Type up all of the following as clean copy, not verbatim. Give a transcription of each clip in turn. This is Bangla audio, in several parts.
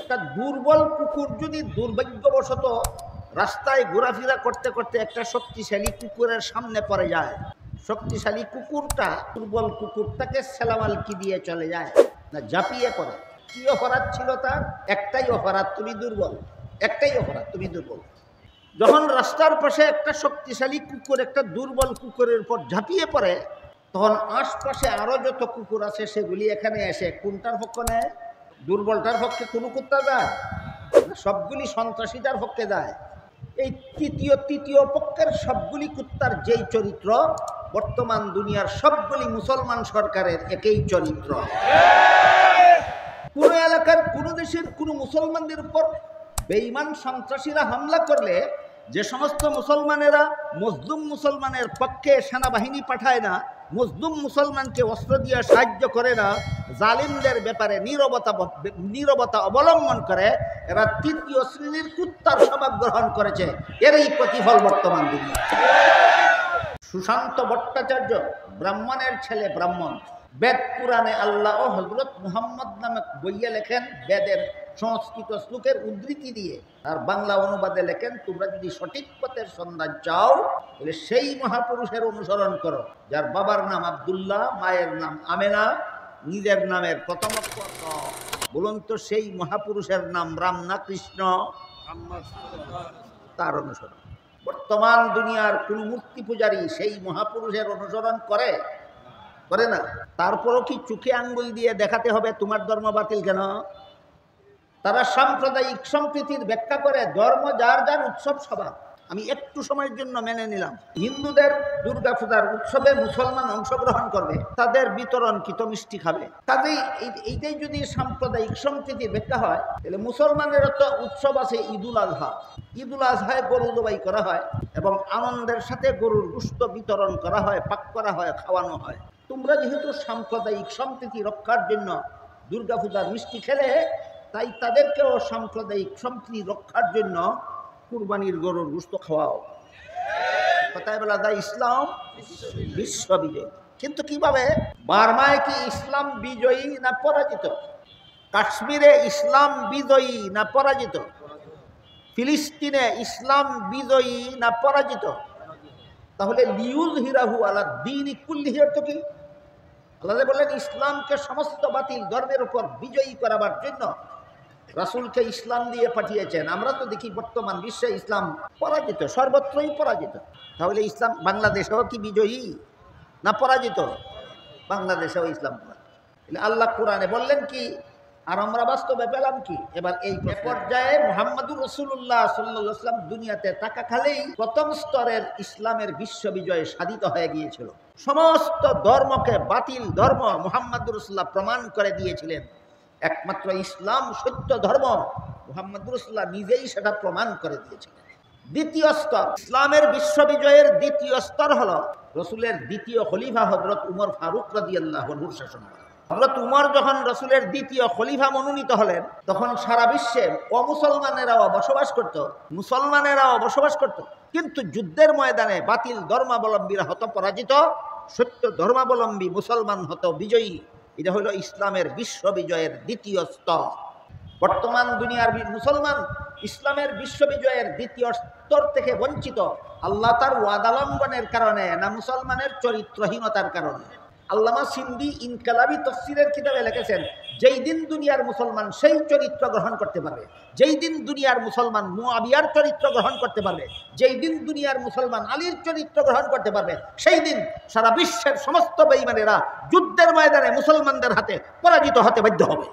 একটা দুর্বল কুকুর যদি দুর্ভাগ্যবশত রাস্তায় ঘোরাফেরা করতে করতে একটা শক্তিশালী কুকুরের সামনে পড়ে যায়, শক্তিশালী কুকুরটা দুর্বল কুকুরটাকে সেলামালকি দিয়ে চলে যায়, না ঝাঁপিয়ে পড়ে। কি অপরাধ ছিল তার? একটাই অপরাধ, তুমি দুর্বল। একটাই অপরাধ, তুমি দুর্বল। যখন রাস্তার পাশে একটা শক্তিশালী কুকুর একটা দুর্বল কুকুরের উপর ঝাঁপিয়ে পড়ে, তখন আশপাশে আরো যত কুকুর আছে সেগুলি এখানে এসে কোনটার পক্ষ নেয়? দুর্বলটার পক্ষে কোনো কুত্তা যায়? সবগুলি সন্ত্রাসীটার পক্ষে যায়। এই তৃতীয় পক্ষের সবগুলি কুত্তার যেই চরিত্র, বর্তমান দুনিয়ার সবগুলি মুসলমান সরকারের একই চরিত্র। কোন এলাকার কোন দেশের কোন মুসলমানদের উপর বেঈমান সন্ত্রাসীরা হামলা করলে যে সমস্ত মুসলমানেরা মজলুম মুসলমানের পক্ষে সেনাবাহিনী পাঠায় না, মজলুম মুসলমানকে অস্ত্র দিয়ে সাহায্য করে না, জালিমদের ব্যাপারে নীরবতা অবলম্বন করে, এরা তৃতীয় শ্রেণীর কুত্তার স্বভাব গ্রহণ করেছে। এরই প্রতিফল বর্তমান দুনিয়া। সুশান্ত ভট্টাচার্য ব্রাহ্মণের ছেলে, ব্রাহ্মণ। বেদ পুরাণে আল্লাহ ও হযরত মুহাম্মদ নামে বইয়ে লেখেন, বেদের সংস্কৃত শ্লোকের উদ্ধৃতি দিয়ে আর বাংলা অনুবাদে লেখেন, তোমরা যদি সঠিক পথের সন্ধান চাও তাহলে সেই মহাপুরুষের অনুসরণ করো যার বাবার নাম আব্দুল্লাহ, মায়ের নাম আমেনা, নিজের নামের প্রথম অক্ষর। বলুন তো সেই মহাপুরুষের নাম রাম না কৃষ্ণ? তার অনুসরণ। বর্তমান দুনিয়ার কোন মূর্তি পূজারী সেই মহাপুরুষের অনুসরণ করে? করে না। তারপরও কি চোখে আঙ্গুল দিয়ে দেখাতে হবে তোমার ধর্ম বাতিল কেন? তারা সাম্প্রদায়িক সম্প্রীতির ব্যাখ্যা করে, ধর্ম যার যার উৎসব সভা। আমি একটু সময়ের জন্য মেনে নিলাম হিন্দুদের দুর্গা পূজার উৎসবে মুসলমান অংশগ্রহণ করবে, তাদের বিতরণকৃত মিষ্টি খাবে। কাজেই এইটাই যদি সাম্প্রদায়িক সম্প্রীতির ব্যাখ্যা হয়, তাহলে মুসলমানের তো উৎসব আছে ঈদুল আজহা। ঈদুল আজহায় গরু জবাই করা হয় এবং আনন্দের সাথে গরুর গোশত বিতরণ করা হয়, পাক করা হয়, খাওয়ানো হয়। তোমরা যেহেতু সাম্প্রদায়িক সম্প্রীতি রক্ষার জন্য দুর্গা পূজার মিষ্টি খেলে, তাই তাদেরকেও সাম্প্রদায়িক সম্প্রীতি রক্ষার জন্য কুরবানির গরুর গোশত খাওয়াও। কথায় বলা যায় ইসলাম বিশ্ব বিজয়ী। কিন্তু কিভাবে? বার্মায় কি ইসলাম বিজয়ী না পরাজিত? কাশ্মীরে ইসলাম বিজয়ী না পরাজিত? ফিলিস্তিনে ইসলাম বিজয়ী না পরাজিত? তাহলে লিউযহিরাহু আলা দ্বীনি কুল্লিহি অর্থ কি? আল্লাহ বললেন ইসলামকে সমস্ত বাতিল ধর্মের উপর বিজয়ী করাবার জন্য রাসূলকে ইসলাম দিয়ে পাঠিয়েছেন। আমরা তো দেখি বর্তমান বিশ্বে ইসলাম পরাজিত, সর্বত্রই পরাজিত। তাহলে ইসলাম বাংলাদেশেও কি বিজয়ী না পরাজিত? বাংলাদেশেও ইসলাম পরাজিত। আল্লাহ কোরআনে বললেন কি, আর আমরা বাস্তবে পেলাম কি? এবার এই পর্যায়ে মুহাম্মদুর রাসূলুল্লাহ সাল্লাল্লাহু আলাইহি ওয়াসাল্লাম দুনিয়াতে থাকাকালেই প্রথম স্তরের ইসলামের বিশ্ববিজয় সাধিত হয়ে গিয়েছিল। সমস্ত ধর্মকে বাতিল ধর্ম মুহাম্মদুর রাসূলুল্লাহ প্রমাণ করে দিয়েছিলেন। একমাত্র ইসলাম সত্য ধর্ম, মুহাম্মদুর রাসূলুল্লাহ নিজেই সেটা প্রমাণ করে দিয়েছিলেন। দ্বিতীয় স্তর, ইসলামের বিশ্ববিজয়ের দ্বিতীয় স্তর হলো রাসূলের দ্বিতীয় খলিফা হযরত উমর ফারুক রাদিয়াল্লাহু আনহুর শাসনকাল। হযরত উমর যখন রাসূলের দ্বিতীয় খলিফা মনোনীত হলেন, তখন সারা বিশ্বে অমুসলমানেরাও বসবাস করত, মুসলমানেরাও বসবাস করত। কিন্তু যুদ্ধের ময়দানে বাতিল ধর্মাবলম্বীরা হতো পরাজিত, সত্য ধর্মাবলম্বী মুসলমান হতো বিজয়ী। এটা হলো ইসলামের বিশ্ববিজয়ের দ্বিতীয় স্তর। বর্তমান দুনিয়ার মুসলমান ইসলামের বিশ্ববিজয়ের দ্বিতীয় স্তর থেকে বঞ্চিত, আল্লাহ তার ওয়াদা লঙ্ঘনের কারণে না মুসলমানের চরিত্রহীনতার কারণে। আল্লামা সিন্দি ইনকালাবি তাফসীরের কিতাবে লিখেছেন, যেই দিন দুনিয়ার মুসলমান সেই চরিত্র গ্রহণ করতে পারবে, যেই দিন দুনিয়ার মুসলমান মুআবিয়ার চরিত্র গ্রহণ করতে পারবে, যেই দিন দুনিয়ার মুসলমান আলীর চরিত্র গ্রহণ করতে পারবে, সেই দিন সারা বিশ্বের সমস্ত বেঈমানেরা যুদ্ধের ময়দানে মুসলমানদের হাতে পরাজিত হতে বাধ্য হবে।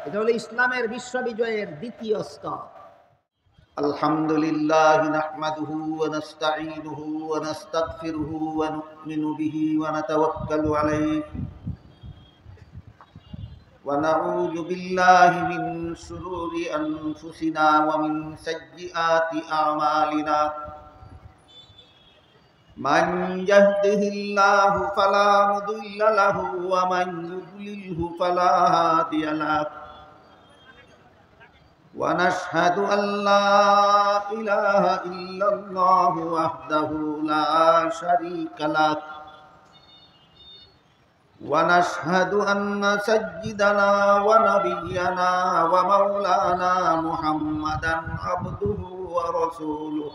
এটা হলো ইসলামের বিশ্ববিজয়ের দ্বিতীয় স্তর। আলহামদুলিল্লাহ নাহমাদুহু ওয়া নাস্তাঈনুহু ওয়া নাস্তাগফিরুহু ওয়া নু'মিনু বিহি ওয়া নাতাওয়াক্কালু আলাইহি ওয়া নাউযু বিল্লাহি মিন শুরুরি আনফুসিনা ওয়া মিন সাইয়্যিআতি আ'মালিনা। মান ইয়াহদিহিল্লাহু ফালা মুদিল্লা লাহু ওয়া মান ইউদ্লিলহু ফালা হাদিয়া লাহু। ونشهد أن لا إله إلا الله وحده لا شريك له ونشهد أن سيدنا ونبينا ومولانا محمدا عبده ورسوله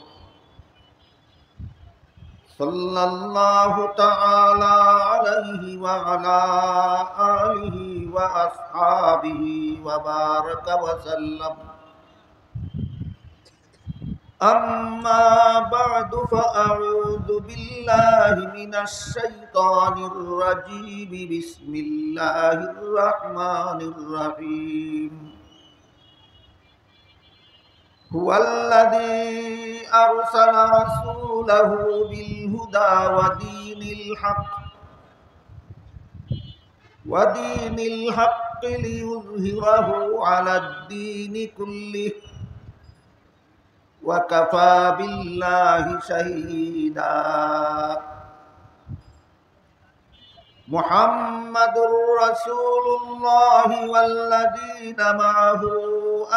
صلى الله تعالى عليه وعلى آله وأصحابه وبارك وسلم. أما بعد فأعوذ بالله من الشيطان الرجيم. بسم الله الرحمن الرحيم. هو الذي أرسل رسوله بالهدى ودين الحق ليظهره على الدين كله وكفى بالله شهيدا. محمد رسول الله والذين معه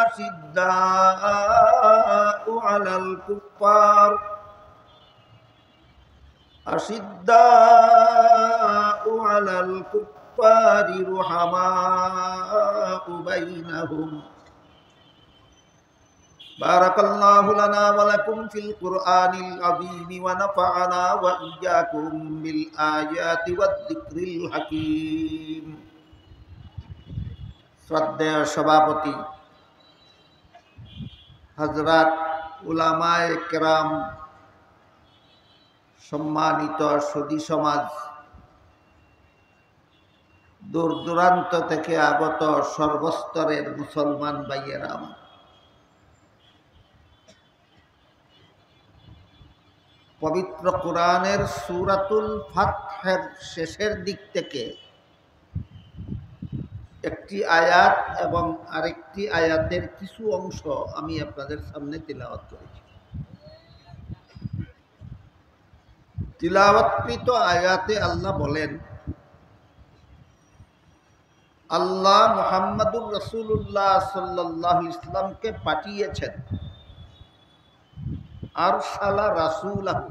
أشداء على الكفار رحماء بينهم. بارك الله لنا ولكم في القرآن العظيم ونفعنا وإياكم بالآيات والذكر الحكيم. শ্রদ্ধেয় সভাপতি, হযরত উলামায়ে কেরাম, সম্মানিত সুধী সমাজ, দূর দূরান্ত থেকে আগত সর্বস্তরের মুসলমান ভাইয়েরা আমার, পবিত্র কোরআনের সূরাতুল ফাতহের শেষের দিক থেকে একটি আয়াত এবং আরেকটি আয়াতের কিছু অংশ আমি আপনাদের সামনে তিলাওয়াত করেছি। তিলাওয়াতকৃত আয়াতে আল্লাহ বলেন, আল্লাহ মুহাম্মাদুর রাসূলুল্লাহ সাল্লাল্লাহু আলাইহি ওয়াসাল্লামকে পাঠিয়েছেন। আরসালা রাসূলাহু,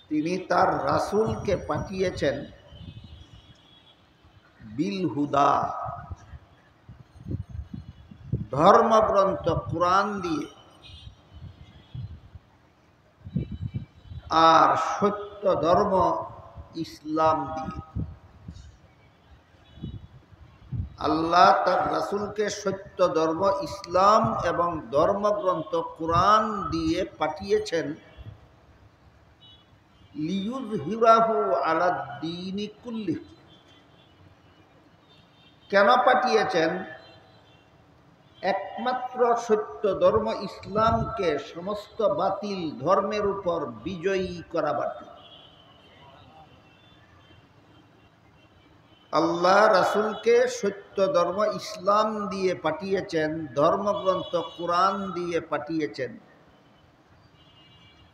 তিনি তার রাসূলকে পাঠিয়েছেন বিল হুদা, ধর্মগ্রন্থ কোরআন দিয়ে, আর সত্য ধর্ম ইসলাম দিয়ে। আল্লাহ তার রাসূলকে সত্য ধর্ম ইসলাম এবং ধর্মগ্রন্থ কোরআন দিয়ে পাঠিয়েছেন। লিয়ুযহিরাহু আলাদ দীনি কুল্লিহি, কেন পাঠিয়েছেন? একমাত্র সত্য ধর্ম ইসলামকে সমস্ত বাতিল ধর্মের উপর বিজয়ী করাবার জন্য। আল্লাহ রাসূলকে সত্য ধর্ম ইসলাম দিয়ে পাঠিয়েছেন, ধর্মগ্রন্থ কোরআন দিয়ে পাঠিয়েছেন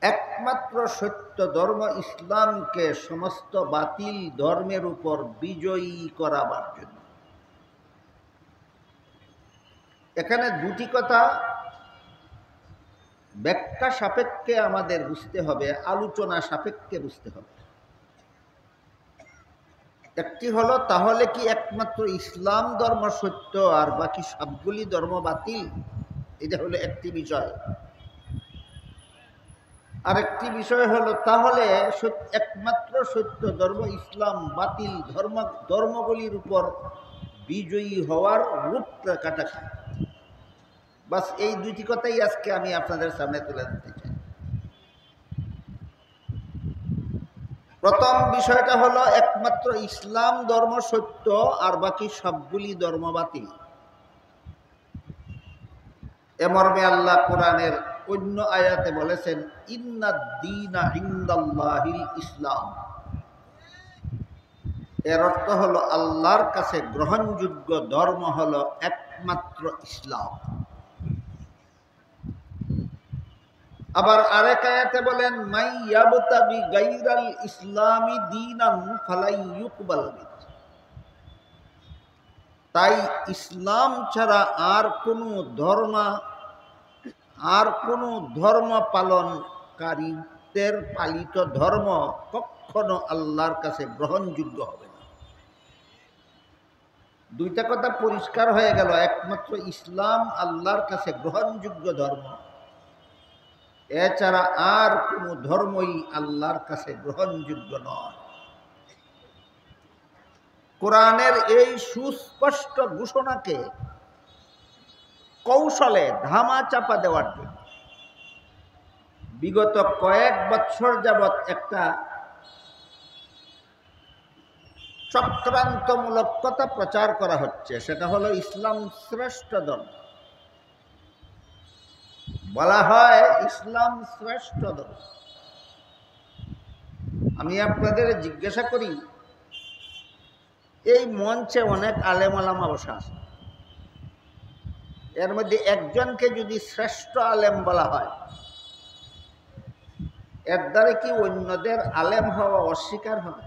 একমাত্র সত্য ধর্ম ইসলামকে সমস্ত বাতিল ধর্মের উপর বিজয়ী করাবার জন্য। এখানে দুটি কথা ব্যাখ্যা সাপেক্ষে আমাদের বুঝতে হবে, আলোচনা সাপেক্ষে বুঝতে হবে। একটি হলো, তাহলে কি একমাত্র ইসলাম ধর্ম সত্য আর বাকি সবগুলি ধর্ম বাতিল? এটা হলো একটি বিষয়। আরেকটি বিষয় হলো, তাহলে একমাত্র সত্য ধর্ম ইসলাম, বাতিল ধর্মগুলির উপর বিজয়ী হওয়ার রূপরেখাটা কি? বাস এই দুটি কথাই আজকে আমি আপনাদের সামনে তুলে ধরতে চাই। প্রথম বিষয়টা হলো, একমাত্র ইসলাম ধর্ম সত্য আর বাকি সবগুলি ধর্ম বাতিল। এ মর্মে আল্লাহ কোরআনের অন্য আয়াতে বলেছেন, ইন্নাদ-দীনা ইনদাল্লাহিল ইসলাম। এর অর্থ হলো, আল্লাহর কাছে গ্রহণযোগ্য ধর্ম হলো একমাত্র ইসলাম। আবার আরেক আয়াতে বলেন, মাই ইয়াবতাগি গায়রাল ইসলামি দীনান ফালাই ইউকবাল মিনহু। তাই ইসলাম ছাড়া আর কোনো ধর্ম পালনকারীদের পালিত ধর্ম কখনো আল্লাহর কাছে গ্রহণযোগ্য হবে না। দুইটা কথা পরিষ্কার হয়ে গেল, একমাত্র ইসলাম আল্লাহর কাছে গ্রহণযোগ্য ধর্ম, এছাড়া আর কোনো ধর্মই আল্লাহর কাছে গ্রহণযোগ্য নয়। কোরআনের এই সুস্পষ্ট ঘোষণাকে কৌশলে ধামা চাপা দেওয়ার জন্য বিগত কয়েক বছর যাবৎ একটা চক্রান্তমূলক কথা প্রচার করা হচ্ছে, সেটা হলো ইসলাম শ্রেষ্ঠ ধর্ম। বলা হয় ইসলাম শ্রেষ্ঠ ধর্ম। আমি আপনাদের জিজ্ঞাসা করি, এই মঞ্চে অনেক আলেম ওলামা বসা আছে, এর মধ্যে একজনকে যদি শ্রেষ্ঠ আলেম বলা হয়, এর দ্বারা কি অন্যদের আলেম হওয়া অস্বীকার হবে?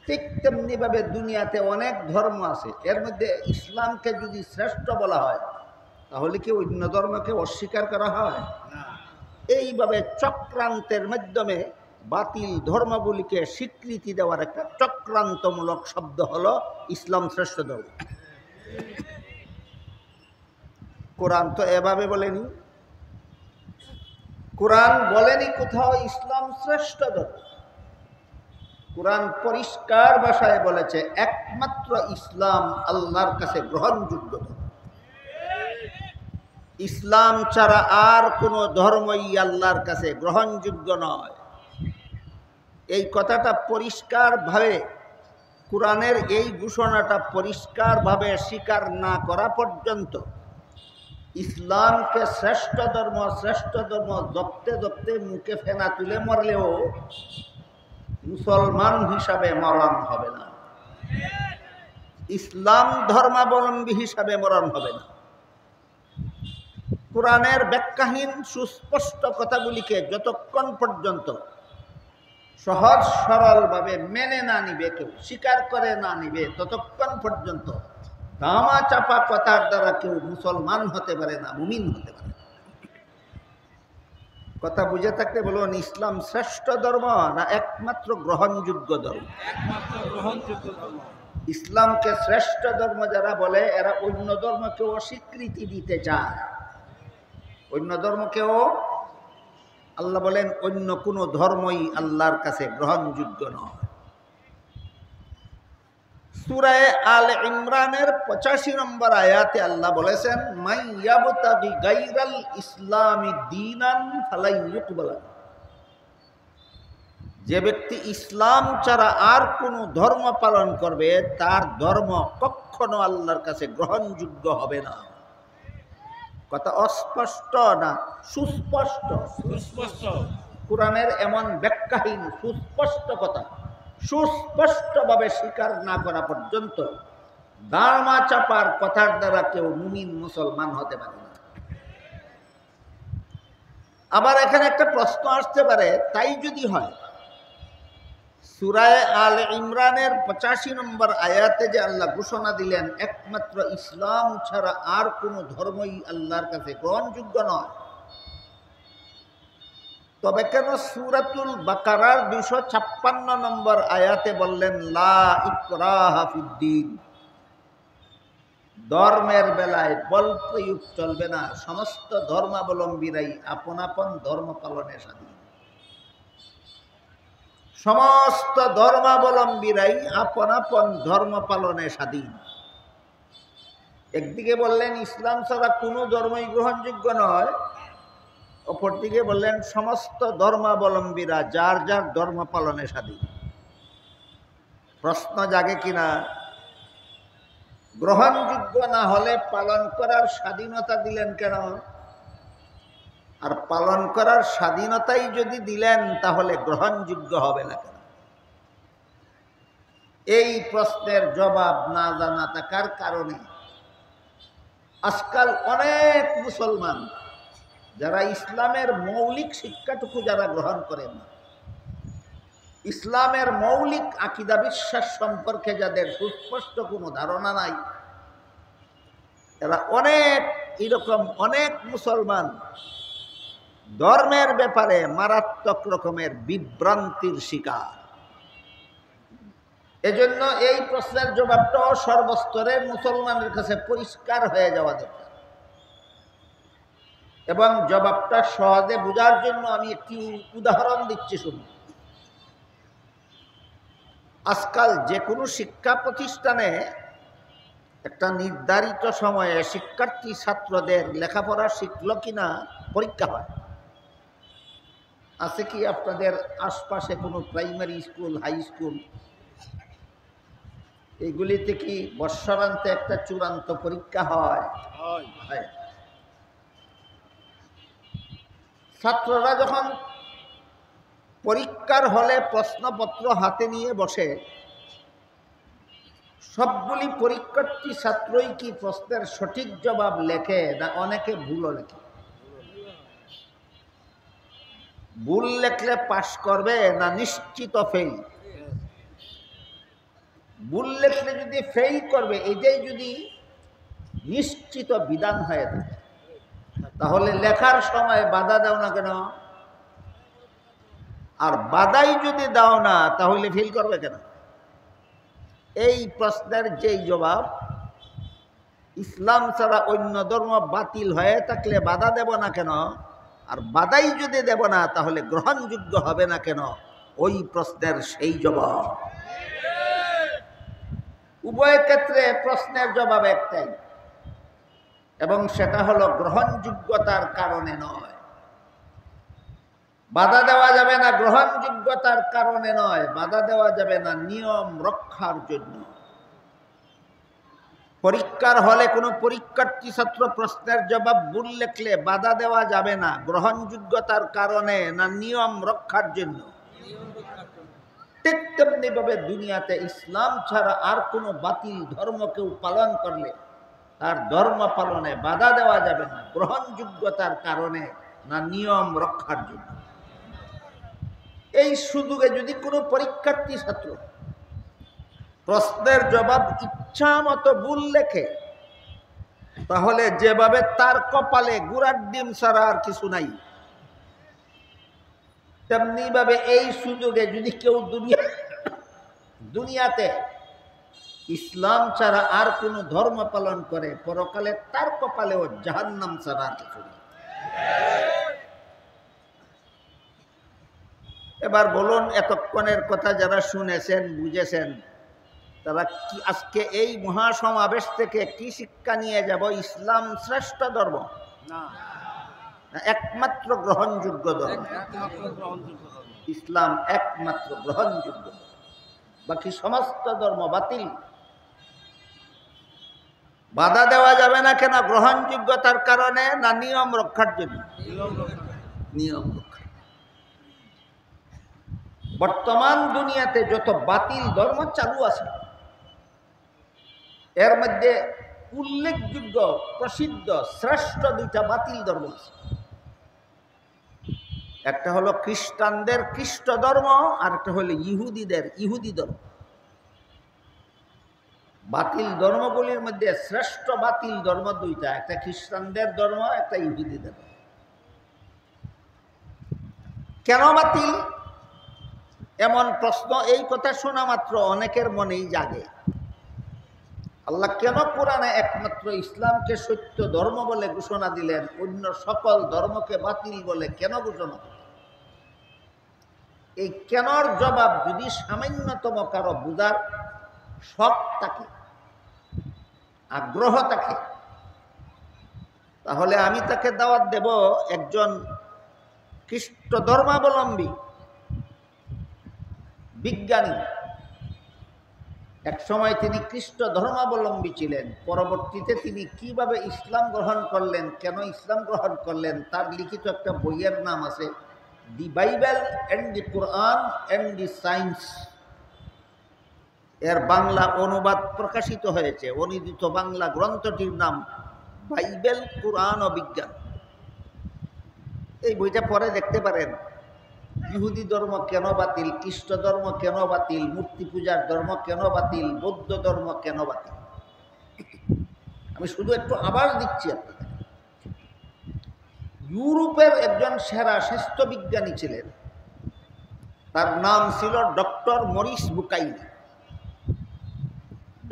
ঠিক তেমনি ভাবে দুনিয়াতে অনেক ধর্ম আছে, এর মধ্যে ইসলামকে যদি শ্রেষ্ঠ বলা হয়, তাহলে কি অন্য ধর্মকে অস্বীকার করা হয়? এইভাবে চক্রান্তের মাধ্যমে বাতিল ধর্মগুলিকে স্বীকৃতি দেওয়ার একটা চক্রান্তমূলক শব্দ হলো ইসলাম শ্রেষ্ঠ ধর্ম। কোরআন তো এভাবে বলেনি, কোরআন বলেনি কোথাও ইসলাম শ্রেষ্ঠ ধর্ম। কোরআন পরিষ্কার ভাষায় বলেছে একমাত্র ইসলাম আল্লাহর কাছে গ্রহণযোগ্য ধর্ম। ইসলাম ছাড়া আর কোনো ধর্মই আল্লাহর কাছে গ্রহণযোগ্য নয়। এই কথাটা পরিষ্কারভাবে, কোরআনের এই ঘোষণাটা পরিষ্কারভাবে স্বীকার না করা পর্যন্ত ইসলামকে শ্রেষ্ঠ ধর্ম জপতে জপতে মুখে ফেনা তুলে মরলেও মুসলমান হিসাবে মরণ হবে না, ইসলাম ধর্মাবলম্বী হিসাবে মরণ হবে না। কোরআনের ব্যাখ্যাহীন সুস্পষ্ট কথাগুলিকে যতক্ষণ পর্যন্ত সহজ সরলভাবে মেনে না নিবে, কেউ স্বীকার করে না নিবে, ততক্ষণ পর্যন্ত ধামা চাপা কথার দ্বারা কেউ মুসলমান হতে পারে না, মুমিন হতে পারে না। কথা বুঝে থাকলে বলুন, ইসলাম শ্রেষ্ঠ ধর্ম না একমাত্র গ্রহণযোগ্য ধর্ম? ইসলামকে শ্রেষ্ঠ ধর্ম যারা বলে, এরা অন্য ধর্মকেও অস্বীকৃতি দিতে চায়। অন্য ধর্মকেও, আল্লাহ বলেন অন্য কোনো ধর্মই আল্লাহর কাছে গ্রহণযোগ্য নয়। সূরা আলে ইমরানের 85 নম্বর আয়াতে আল্লাহ বলেছেন, মান ইয়াবতাগি গায়রাল ইসলামি দীনান ফালা ইউকবাল। যে ব্যক্তি ইসলাম ছাড়া আর কোনো ধর্ম পালন করবে, তার ধর্ম কখনো আল্লাহর কাছে গ্রহণযোগ্য হবে না। কথা অস্পষ্ট না সুস্পষ্ট? সুস্পষ্ট। কোরআনের এমন ব্যাখ্যাহীন সুস্পষ্ট কথা সুস্পষ্টভাবে স্বীকার না করা পর্যন্ত দামা চাপার কথার দ্বারা কেউ মুমিন মুসলমান হতে পারে না। আবার এখানে একটা প্রশ্ন আসতে পারে, তাই যদি হয়, সূরা আলে ইমরানের 85 নম্বর আয়াতে যে আল্লাহ ঘোষণা দিলেন একমাত্র ইসলাম ছাড়া আর কোনো ধর্মই আল্লাহর কাছে গ্রহণযোগ্য নয়, তবে কেন সূরাতুল বাকারার 256 নম্বর আয়াতে বললেন লা ইকরাহা ফিদ্দীন? ধর্মের বেলায় বল প্রয়োগ চলবে না, সমস্ত ধর্মাবলম্বীরাই আপন আপন ধর্ম পালনে স্বাধীন। সমস্ত ধর্মাবলম্বীরাই আপন আপন ধর্ম পালনে স্বাধীন। একদিকে বললেন ইসলাম ছাড়া কোনো ধর্মই গ্রহণযোগ্য নয়, অপরদিকে বললেন সমস্ত ধর্মাবলম্বীরা যার যার ধর্ম পালনে স্বাধীন। প্রশ্ন জাগে কিনা, গ্রহণযোগ্য না হলে পালন করার স্বাধীনতা দিলেন কেন? আর পালন করার স্বাধীনতাই যদি দিলেন, তাহলে গ্রহণযোগ্য হবে না কেন? এই প্রশ্নের জবাব না জানা থাকার কারণে আজকাল অনেক মুসলমান যারা ইসলামের মৌলিক শিক্ষাটুকু যারা গ্রহণ করেন না, ইসলামের মৌলিক আকীদা বিশ্বাস সম্পর্কে যাদের সুস্পষ্ট কোনো ধারণা নাই, এরা অনেক এরকম অনেক মুসলমান ধর্মের ব্যাপারে মারাত্মক রকমের বিভ্রান্তির শিকার। এজন্য এই প্রশ্নের জবাবটাও সর্বস্তরের মুসলমানের কাছে পরিষ্কার হয়ে যাওয়া দরকার। এবং জবাবটা সহজে বোঝার জন্য আমি একটি উদাহরণ দিচ্ছি শুনুন। আজকাল যে কোনো শিক্ষা প্রতিষ্ঠানে একটা নির্ধারিত সময়ে শিক্ষার্থী ছাত্রদের লেখাপড়া শিখল কিনা পরীক্ষা হয়। আছে কি আপনাদের আশপাশে কোনো প্রাইমারি স্কুল, হাই স্কুল, এগুলিতে কি বর্ষান্তে একটা চূড়ান্ত পরীক্ষা হয়? ছাত্ররা যখন পরীক্ষার হলে প্রশ্নপত্র হাতে নিয়ে বসে, সবগুলি পরীক্ষার্থী ছাত্রই কি প্রশ্নের সঠিক জবাব লেখে না অনেকে ভুলও লেখে? ভুল লেখলে পাশ করবে না নিশ্চিত ফেল? ভুল লেখলে যদি ফেল করবে, এটাই যদি নিশ্চিত বিধান হয়ে থাকে, তাহলে লেখার সময় বাধা দাও না কেন? আর বাধাই যদি দাও না, তাহলে ফেল করবে কেন? এই প্রশ্নের যেই জবাব, ইসলাম ছাড়া অন্য ধর্ম বাতিল হয়ে থাকলে বাধা দেব না কেন, আর বাধাই যদি দেব না তাহলে গ্রহণযোগ্য হবে না কেন, ওই প্রশ্নের সেই জবাব। উভয় ক্ষেত্রে প্রশ্নের জবাব একটাই, এবং সেটা হলো গ্রহণযোগ্যতার কারণে নয়। বাধা দেওয়া যাবে না গ্রহণযোগ্যতার কারণে নয়, বাধা দেওয়া যাবে না নিয়ম রক্ষার জন্য। পরীক্ষার হলে কোনো পরীক্ষার্থী ছাত্র প্রশ্নের জবাব ভুল লেখলে বাধা দেওয়া যাবে না গ্রহণযোগ্যতার কারণে না নিয়ম রক্ষার জন্য। ঠিক তেমনি ভাবে দুনিয়াতে ইসলাম ছাড়া আর কোনো বাতিল ধর্ম কেউ পালন করলে তার ধর্ম পালনে বাধা দেওয়া যাবে না গ্রহণযোগ্যতার কারণে না নিয়ম রক্ষার জন্য। এই সুযোগে যদি কোনো পরীক্ষার্থী ছাত্র প্রশ্নের জবাব ইচ্ছা মতো ভুল লেখে, তাহলে যেভাবে তার কপালে গুড়ার ডিম ছাড়া আর কিছু নাই, তেমনি ভাবে এই সুযোগে যদি কেউ দুনিয়াতে ইসলাম ছাড়া আর কোনো ধর্ম পালন করে, পরকালে তার কপালেও জাহান্নাম ছাড়া আর কিছু নেই। এবার বলুন, এতক্ষণের কথা যারা শুনেছেন, বুঝেছেন, তারা কি আজকে এই মহাসমাবেশ থেকে কি শিক্ষা নিয়ে যাব? ইসলাম শ্রেষ্ঠ ধর্ম না, একমাত্র গ্রহণযোগ্য ধর্ম। ইসলাম একমাত্র গ্রহণযোগ্য, বাকি সমস্ত ধর্ম বাতিল। বাধা দেওয়া যাবে না কেন? গ্রহণযোগ্যতার কারণে না নিয়ম রক্ষার জন্য? নিয়ম রক্ষা। বর্তমান দুনিয়াতে যত বাতিল ধর্ম চালু আছে, এর মধ্যে উল্লেখযোগ্য, প্রসিদ্ধ, শ্রেষ্ঠ দুইটা বাতিল ধর্ম আছে। একটা হলো খ্রিস্টানদের খ্রিস্ট ধর্ম, আর একটা হলো ইহুদিদের ইহুদি ধর্ম। বাতিল ধর্মগুলির মধ্যে শ্রেষ্ঠ বাতিল ধর্ম দুইটা, একটা খ্রিস্টানদের ধর্ম, একটা ইহুদি ধর্ম। কেন বাতিল? এমন প্রশ্ন এই কথা শোনা মাত্র অনেকের মনেই জাগে। আল্লাহ কেন কোরআনে একমাত্র ইসলামকে সত্য ধর্ম বলে ঘোষণা দিলেন, অন্য সকল ধর্মকে বাতিল বলে কেন ঘোষণা দিলেন? এই কেনর জবাব যদি সামান্যতম কারো বুঝার শখ থাকে, আগ্রহ থাকে, তাহলে আমি তাকে দাওয়াত দেব একজন খ্রিস্ট ধর্মাবলম্বী বিজ্ঞানী। এক সময় তিনি খ্রিস্ট ধর্মাবলম্বী ছিলেন, পরবর্তীতে তিনি কিভাবে ইসলাম গ্রহণ করলেন, কেন ইসলাম গ্রহণ করলেন, তার লিখিত একটা বইয়ের নাম আছে দি Bible and the Quran and the science. এর বাংলা অনুবাদ প্রকাশিত হয়েছে। অনুদিত বাংলা গ্রন্থটির নাম বাইবেল, কোরআন ও বিজ্ঞান। এই বইটা পরে দেখতে পারেন। ইহুদি ধর্ম কেন বাতিল, খ্রিস্ট ধর্ম কেন বাতিল, মূর্তি পূজার ধর্ম কেন বাতিল, বৌদ্ধ ধর্ম কেন বাতিল। আমি শুধু একটু আবার দিচ্ছি আপনাদের। ইউরোপের একজন সেরা স্বাস্থ্যবিজ্ঞানী ছিলেন, তার নাম ছিল doctor Maurice Bucaille.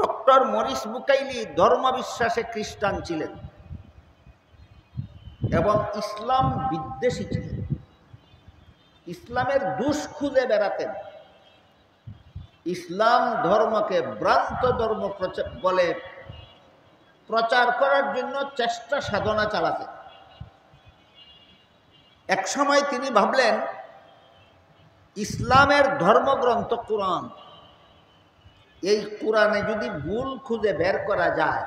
Doctor Maurice Bucaille ধর্মবিশ্বাসে খ্রিস্টান ছিলেন এবং ইসলাম বিদ্বেষী ছিলেন। ইসলামের দুষ খুঁজে বেড়াতেন, ইসলাম ধর্মকে ভ্রান্ত ধর্ম বলে প্রচার করার জন্য চেষ্টা সাধনা চালাতেন। এক সময় তিনি ভাবলেন, ইসলামের ধর্মগ্রন্থ কোরআন, এই কোরআনে যদি ভুল খুঁজে বের করা যায়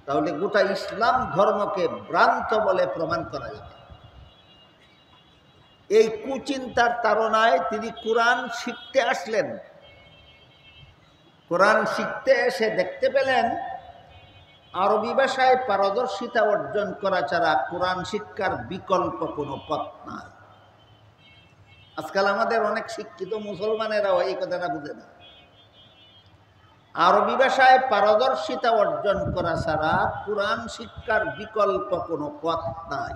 তাহলে গোটা ইসলাম ধর্মকে ভ্রান্ত বলে প্রমাণ করা যাবে। এই কুচিন্তার তাড়নায় তিনি কোরআন শিখতে আসলেন। কোরআন শিখতে এসে দেখতে পেলেন আরবি ভাষায় পারদর্শিতা অর্জন করা ছাড়া কোরআন শিক্ষার বিকল্প কোনো পথ নাই। আজকাল আমাদের অনেক শিক্ষিত মুসলমানেরাও এই কথাটা বুঝে না। আরবি ভাষায় পারদর্শিতা অর্জন করা ছাড়া কোরআন শিক্ষার বিকল্প কোনো পথ নাই।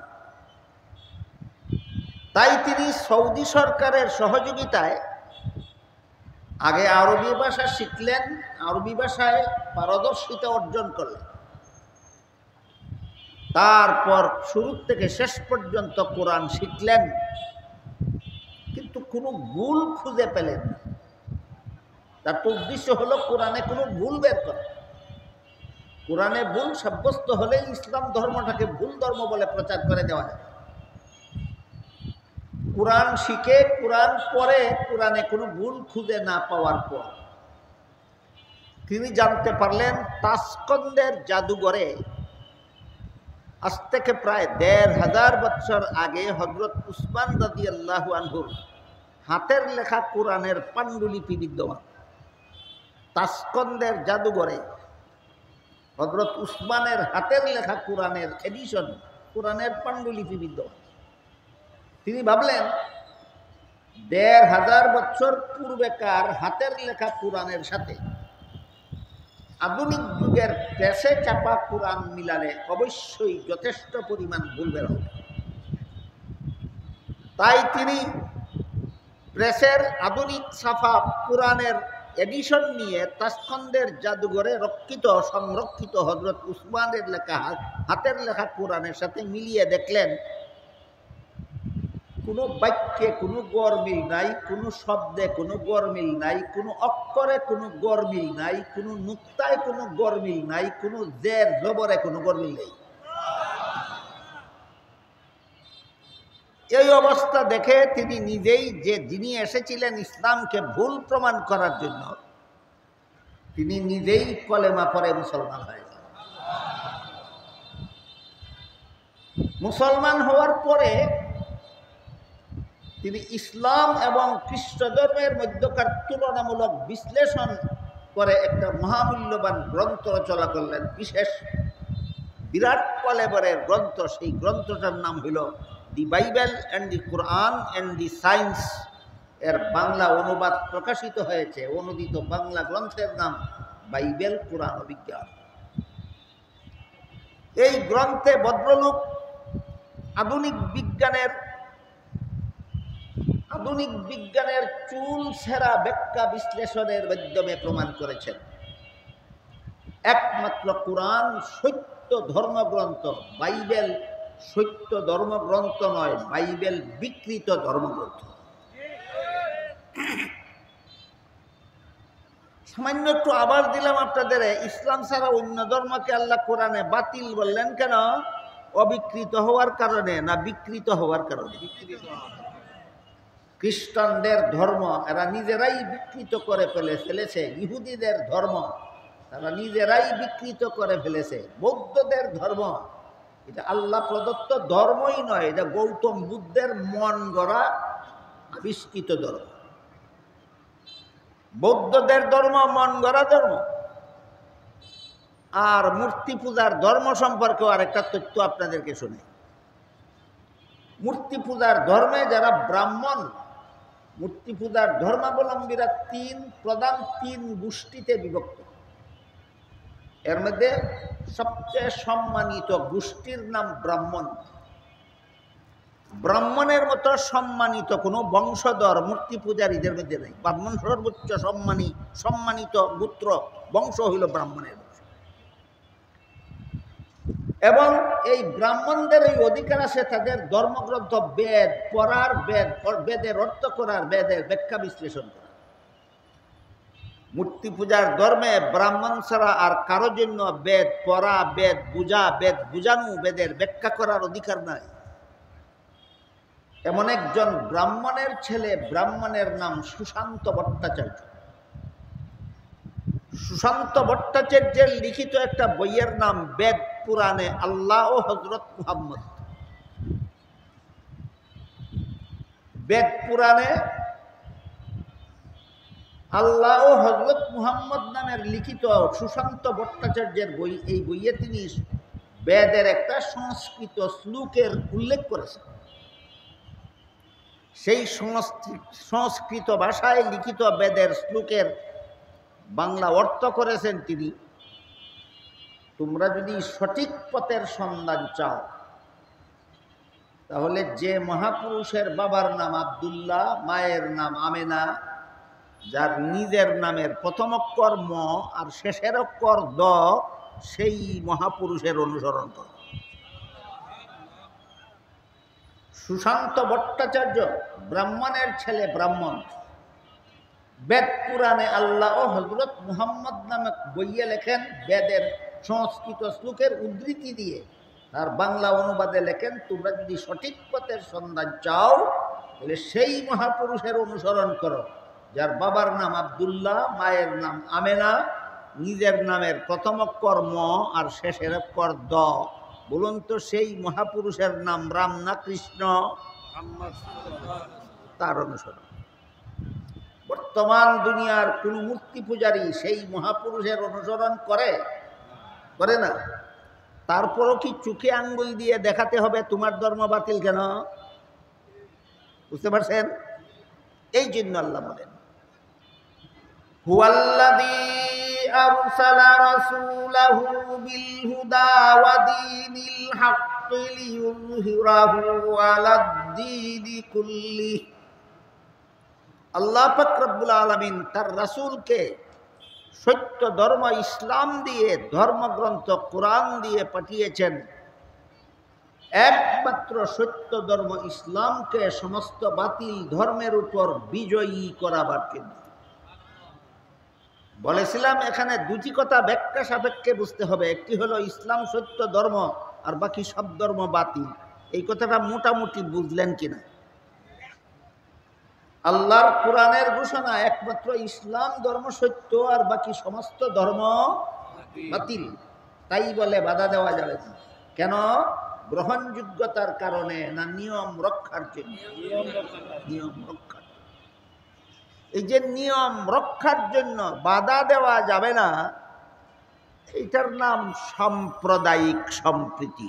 তাই তিনি সৌদি সরকারের সহযোগিতায় আগে আরবি ভাষা শিখলেন, আরবি ভাষায় পারদর্শিতা অর্জন করলেন, তারপর শুরু থেকে শেষ পর্যন্ত কোরআন শিখলেন, কিন্তু কোনো ভুল খুঁজে পেলেন না। তার তো উদ্দেশ্য হলো কোরআনে কোনো ভুল বের করা। কোরআনে ভুল সাব্যস্ত হলে ইসলাম ধর্মটাকে ভুল ধর্ম বলে প্রচার করে দেওয়া যায়। কোরআন শিখে, কোরআন পড়ে, কোরআনে কোনো ভুল খুঁজে না পাওয়ার পর তিনি জানতে পারলেন তাসকন্দের জাদুঘরে আজ থেকে প্রায় ১৫০০ বছর আগে হযরত উসমান রাদিয়াল্লাহু আনহুর হাতের লেখা কোরআনের পাণ্ডুলিপি বিদ্যমান। তাসকন্দের জাদুঘরে হযরত উসমানের হাতের লেখা কোরআনের এডিশন, কোরআনের পাণ্ডুলিপি বিদ্যমান। তিনি ভাবলেন ১৫০০ বছর পূর্বেকার হাতের লেখা কোরআনের সাথে আধুনিক যুগের প্রেসে চাপা কোরআন মিলালে অবশ্যই যথেষ্ট পরিমাণ ভুল বের হবে। তাই তিনি প্রেসের আধুনিক ছাপা কোরআনের এডিশন নিয়ে তাসকন্দের জাদুঘরে সংরক্ষিত হযরত উসমানের লেখা হাতের লেখা কোরআনের সাথে মিলিয়ে দেখলেন কোনো বাক্যে কোনো গরমিল নাই, কোনো শব্দে কোনো গরমিল নাই, কোনো অক্ষরে কোনো গরমিল নাই, কোনো নুক্তায় কোনো গরমিল নাই, কোনো জের জবরে কোনো গরমিল নেই। এই অবস্থা দেখে তিনি নিজেই, যিনি এসেছিলেন ইসলামকে ভুল প্রমাণ করার জন্য, তিনি নিজেই কলেমা পড়ে মুসলমান হয়ে গেলেন। মুসলমান হওয়ার পরে তিনি ইসলাম এবং খ্রিস্ট ধর্মের মধ্যকার তুলনামূলক বিশ্লেষণ করে একটা মহামূল্যবান গ্রন্থ রচনা করলেন, বিশেষ বিরাট কলেবরের গ্রন্থ। সেই গ্রন্থটার নাম হইল দি Bible and the Quran and the science. এর বাংলা অনুবাদ প্রকাশিত হয়েছে, অনুদিত বাংলা গ্রন্থের নাম বাইবেল, কোরআন ও বিজ্ঞান। এই গ্রন্থে ভদ্রলোক আধুনিক বিজ্ঞানের চুল ছেঁড়া ব্যাখ্যা বিশ্লেষণের মাধ্যমে প্রমাণ করেছেন একমাত্র কোরআন সত্য ধর্মগ্রন্থ, বাইবেল সত্য ধর্মগ্রন্থ নয়, বাইবেল বিকৃত ধর্মগ্রন্থ। সামান্য একটু আবার দিলাম আপনাদের, ইসলাম ছাড়া অন্য ধর্মকে আল্লাহ কোরআনে বাতিল বললেন কেন? অবিকৃত হওয়ার কারণে না বিকৃত হওয়ার কারণে? খ্রিস্টানদের ধর্ম এরা নিজেরাই বিকৃত করে ফেলেছে। ইহুদিদের ধর্ম তারা নিজেরাই বিকৃত করে ফেলেছে। বৌদ্ধদের ধর্ম এটা আল্লাহ প্রদত্ত ধর্মই নয়, এটা গৌতম বুদ্ধের মন গড়া আবিষ্কৃত ধর্ম। বৌদ্ধদের ধর্ম মন গড়া ধর্ম। আর মূর্তি পূজার ধর্ম সম্পর্কেও আরেকটা তথ্য আপনাদেরকে শুনি। মূর্তি পূজার ধর্মে যারা ব্রাহ্মণ, মূর্তি পূজার ধর্মাবলম্বীরা প্রধান তিন গোষ্ঠীতে বিভক্ত। এর মধ্যে সবচেয়ে সম্মানিত গোষ্ঠীর নাম ব্রাহ্মণ। ব্রাহ্মণের মতো সম্মানিত কোনো বংশধর মূর্তি পূজারীদের মধ্যে নেই। ব্রাহ্মণ সর্বোচ্চ সম্মানিত গোত্র বংশ হইল ব্রাহ্মণের বংশ। এবং এই ব্রাহ্মণদের এই অধিকার আছে তাদের ধর্মগ্রন্থ বেদ পড়ার, বেদের অর্থ করার, বেদের ব্যাখ্যা বিশ্লেষণ করার। মূর্তি পূজার ধর্মে ব্রাহ্মণ ছাড়া আর কারোর জন্য বেদ পড়া, বেদ বুঝা, বেদ বুঝানো, বেদের ব্যাখ্যা করার অধিকার নাই। এমন একজন ব্রাহ্মণের ছেলে, ব্রাহ্মণের নাম সুশান্ত ভট্টাচার্য। সুশান্ত ভট্টাচার্যের লিখিত একটা বইয়ের নাম বেদ পুরাণে আল্লাহ ও হযরত মুহাম্মদ। বেদ পুরাণে আল্লাহ ও হযরত মুহাম্মদ নামের লিখিত সুশান্ত ভট্টাচার্যের বই। এই বইয়ে তিনি বেদের একটা সংস্কৃত শ্লোকের উল্লেখ করেছেন। সেই সংস্কৃত ভাষায় লিখিত বেদের শ্লোকের বাংলা অর্থ করেছেন তিনি, তোমরা যদি সঠিক পথের সন্ধান চাও তাহলে যে মহাপুরুষের বাবার নাম আব্দুল্লাহ, মায়ের নাম আমেনা, যার নিজের নামের প্রথম অক্ষর ম আর শেষের অক্ষর দ, সেই মহাপুরুষের অনুসরণ করো। সুশান্ত ভট্টাচার্য ব্রাহ্মণের ছেলে, ব্রাহ্মণ। বেদ পুরাণে আল্লাহ ও হযরত মুহাম্মদ নামে বইয়ে লেখেন, বেদের সংস্কৃত শ্লোকের উদ্ধৃতি দিয়ে আর বাংলা অনুবাদে লেখেন, তোমরা যদি সঠিক পথের সন্ধান চাও তাহলে সেই মহাপুরুষের অনুসরণ করো, যার বাবার নাম আব্দুল্লাহ, মায়ের নাম আমেনা, নিজের নামের প্রথম অক্ষর ম আর শেষের অক্ষর দ। বলুন তো সেই মহাপুরুষের নাম রাম না কৃষ্ণ? তার অনুসরণ। বর্তমান দুনিয়ার কোন মূর্তি পূজারী সেই মহাপুরুষের অনুসরণ করে না। তারপরও কি চোখে আঙ্গুল দিয়ে দেখাতে হবে তোমার ধর্ম বাতিল কেন? বুঝতে পারছেন? এই জন্য আল্লাহ বলেন, হুয়াল্লাযী আরসালা রাসূলাহু বিল হুদা ওয়া দীনিল হাক্কি লিইয়ুযহিরাহু আলাদ-দীনি কুল্লিহি। আল্লাহ পাক রব্বুল আলামিন তার রাসূলকে সত্য ধর্ম ইসলাম দিয়ে, ধর্মগ্রন্থ কোরআন দিয়ে পাঠিয়েছেন একমাত্র সত্য ধর্ম ইসলামকে সমস্ত বাতিল ধর্মের উপর বিজয়ী করাবার জন্য। বলেছিলাম এখানে দুটি কথা ব্যাখ্যা সাপেক্ষে বুঝতে হবে। একটি হলো ইসলাম সত্য ধর্ম আর বাকি সব ধর্ম বাতিল। এই কথাটা মোটামুটি বুঝলেন কিনা? আল্লাহর কোরআনের ঘোষণা একমাত্র ইসলাম ধর্ম সত্য আর বাকি সমস্ত ধর্ম বাতিল। তাই বলে বাধা দেওয়া যাবে না। কেন? গ্রহণযোগ্যতার কারণে না নিয়ম রক্ষার জন্য? নিয়ম রক্ষার। এই যে নিয়ম রক্ষার জন্য বাধা দেওয়া যাবে না, এটার নাম সাম্প্রদায়িক সম্প্রীতি।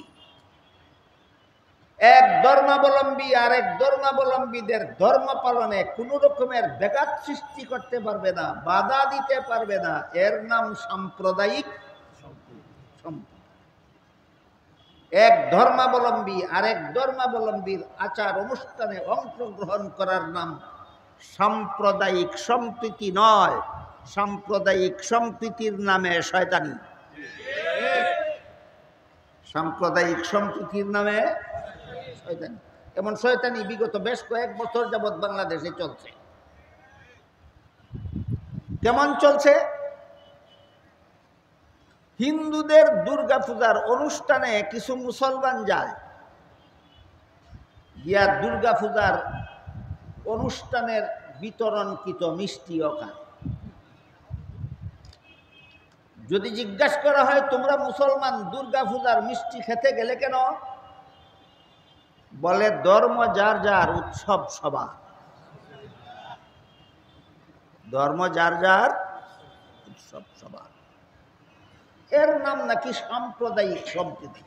এক ধর্মাবলম্বী আর এক ধর্মাবলম্বীদের ধর্ম পালনে কোন রকমের ব্যাঘাত সৃষ্টি করতে পারবে না, বাধা দিতে পারবে না। এর নাম সাম্প্রদায়িক সম্প্রীতি। এক ধর্মাবলম্বী আর এক ধর্মাবলম্বীর আচার অনুষ্ঠানে অংশগ্রহণ করার নাম সাম্প্রদায়িক সম্প্রীতি নয়। সাম্প্রদায়িক সম্প্রীতির নামে শয়তানি। সাম্প্রদায়িক সম্প্রীতির নামে শয়তানি। এমন শয়তানি বিগত বেশ কয়েক বছর যাবৎ বাংলাদেশে চলছে। কেমন চলছে? হিন্দুদের দুর্গা পূজার অনুষ্ঠানে কিছু মুসলমান যায়, গিয়া দুর্গা পূজার অনুষ্ঠানের বিতরণকৃত মিষ্টিও খায়। যদি জিজ্ঞাসা করা হয় তোমরা মুসলমান দুর্গা পূজার মিষ্টি খেতে গেলে কেন, বলে ধর্ম যার যার, উৎসব সবার। ধর্ম যার যার, উৎসব সবার। এর নাম নাকি সাম্প্রদায়িক সম্প্রীতি।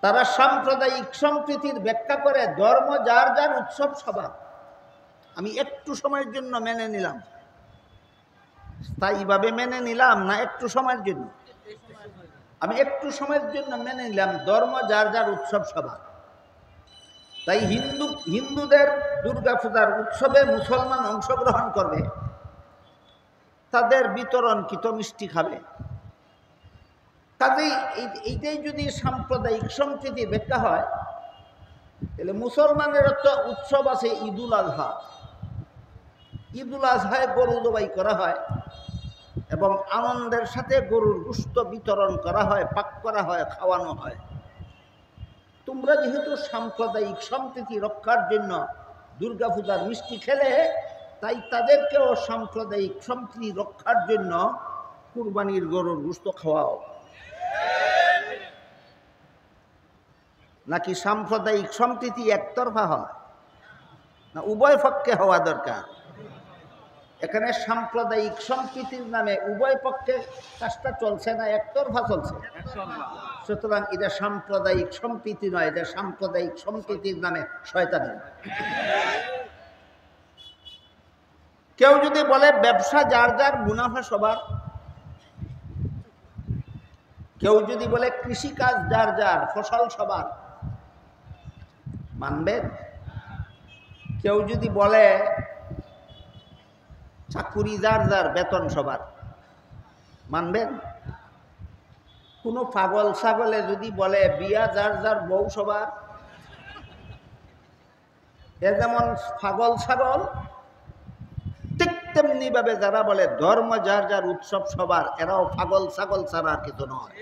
তারা সাম্প্রদায়িক সম্প্রীতির ব্যাখ্যা করে ধর্ম যার যার, উৎসব সবার। আমি একটু সময়ের জন্য মেনে নিলাম, স্থায়ীভাবে মেনে নিলাম না একটু সময়ের জন্য? আমি একটু সময়ের জন্য মেনে নিলাম ধর্ম যার যার উৎসব সবার, তাই হিন্দুদের দুর্গাপূজার উৎসবে মুসলমান অংশগ্রহণ করবে, তাদের বিতরণকৃত মিষ্টি খাবে। কাজেই এইটাই যদি সাম্প্রদায়িক সম্প্রীতি ব্যাখ্যা হয়, তাহলে মুসলমানের একটা উৎসব আছে ঈদুল আজহা। ঈদুল আজহায় গরু জবাই করা হয় এবং আনন্দের সাথে গরুর গোশত বিতরণ করা হয়, পাক করা হয়, খাওয়ানো হয়। তোমরা যেহেতু সাম্প্রদায়িক সম্প্রীতি রক্ষার জন্য দুর্গাপূজার মিষ্টি খেলে, তাই তাদেরকেও সাম্প্রদায়িক সম্প্রীতি রক্ষার জন্য কুরবানির গরুর গোশত খাওয়াও। নাকি সাম্প্রদায়িক সম্প্রীতি একতরফা হয় না উভয় পক্ষে হওয়া দরকার? এখানে সাম্প্রদায়িক সম্প্রীতির নামে উভয় পক্ষে কাজটা চলছে না একতরফা চলছে? সুতরাং এটা সাম্প্রদায়িক সম্প্রীতি নয়, এটা সাম্প্রদায়িক সম্প্রীতির নামে শয়তানি। কেউ যদি বলে ব্যবসা যার যার, মুনাফা সবার, কেউ যদি বলে কৃষিকাজ যার যার, ফসল সবার, মানবেন? কেউ যদি বলে চাকুরি যার যার, বেতন সবার, মানবেন? কোনো পাগল ছাগলে যদি বলে বিয়া যার যার, বউ সবার, এ যেমন পাগল ছাগল, ঠিক তেমনি ভাবে যারা বলে ধর্ম যার যার, উৎসব সবার, এরাও পাগল ছাগল ছাড়া কিছু নয়।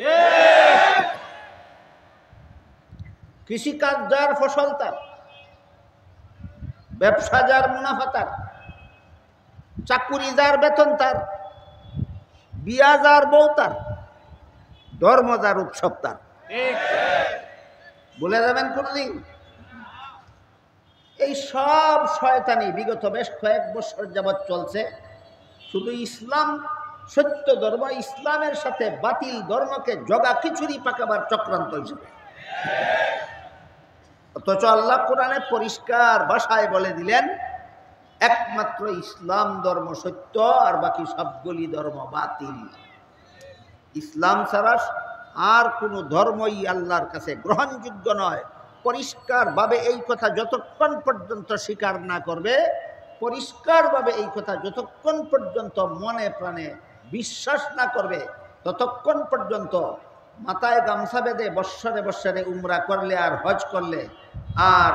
কৃষিকাজ যার, ফসল তার, ব্যবসা যার, মুনাফা তার, চাকুরি যার, বেতন তার, বিয়া যার, বউ তার, ধর্ম যার, উৎসব তার। বলে যাবেন কোনদিন? এই সব শয়তানি বিগত বেশ কয়েক বছর যাবৎ চলছে। শুধু ইসলাম সত্য ধর্ম, ইসলামের সাথে বাতিল ধর্মকে জগা খিচুড়ি পাকাবার চক্রান্ত হিসেবে। অথচ আল্লাহ কোরআনে পরিষ্কার ভাষায় বলে দিলেন, একমাত্র ইসলাম ধর্ম সত্য, আর বাকি সবগুলি ধর্ম বাতিল। ইসলাম ছাড়া আর কোনো ধর্মই আল্লাহর কাছে গ্রহণযোগ্য নয়। পরিষ্কারভাবে এই কথা যতক্ষণ পর্যন্ত স্বীকার না করবে, পরিষ্কারভাবে এই কথা যতক্ষণ পর্যন্ত মনে প্রাণে বিশ্বাস না করবে, ততক্ষণ পর্যন্ত মাথায় গামছা বেঁধে বৎসরে বৎসরে উমরা করলে আর হজ করলে আর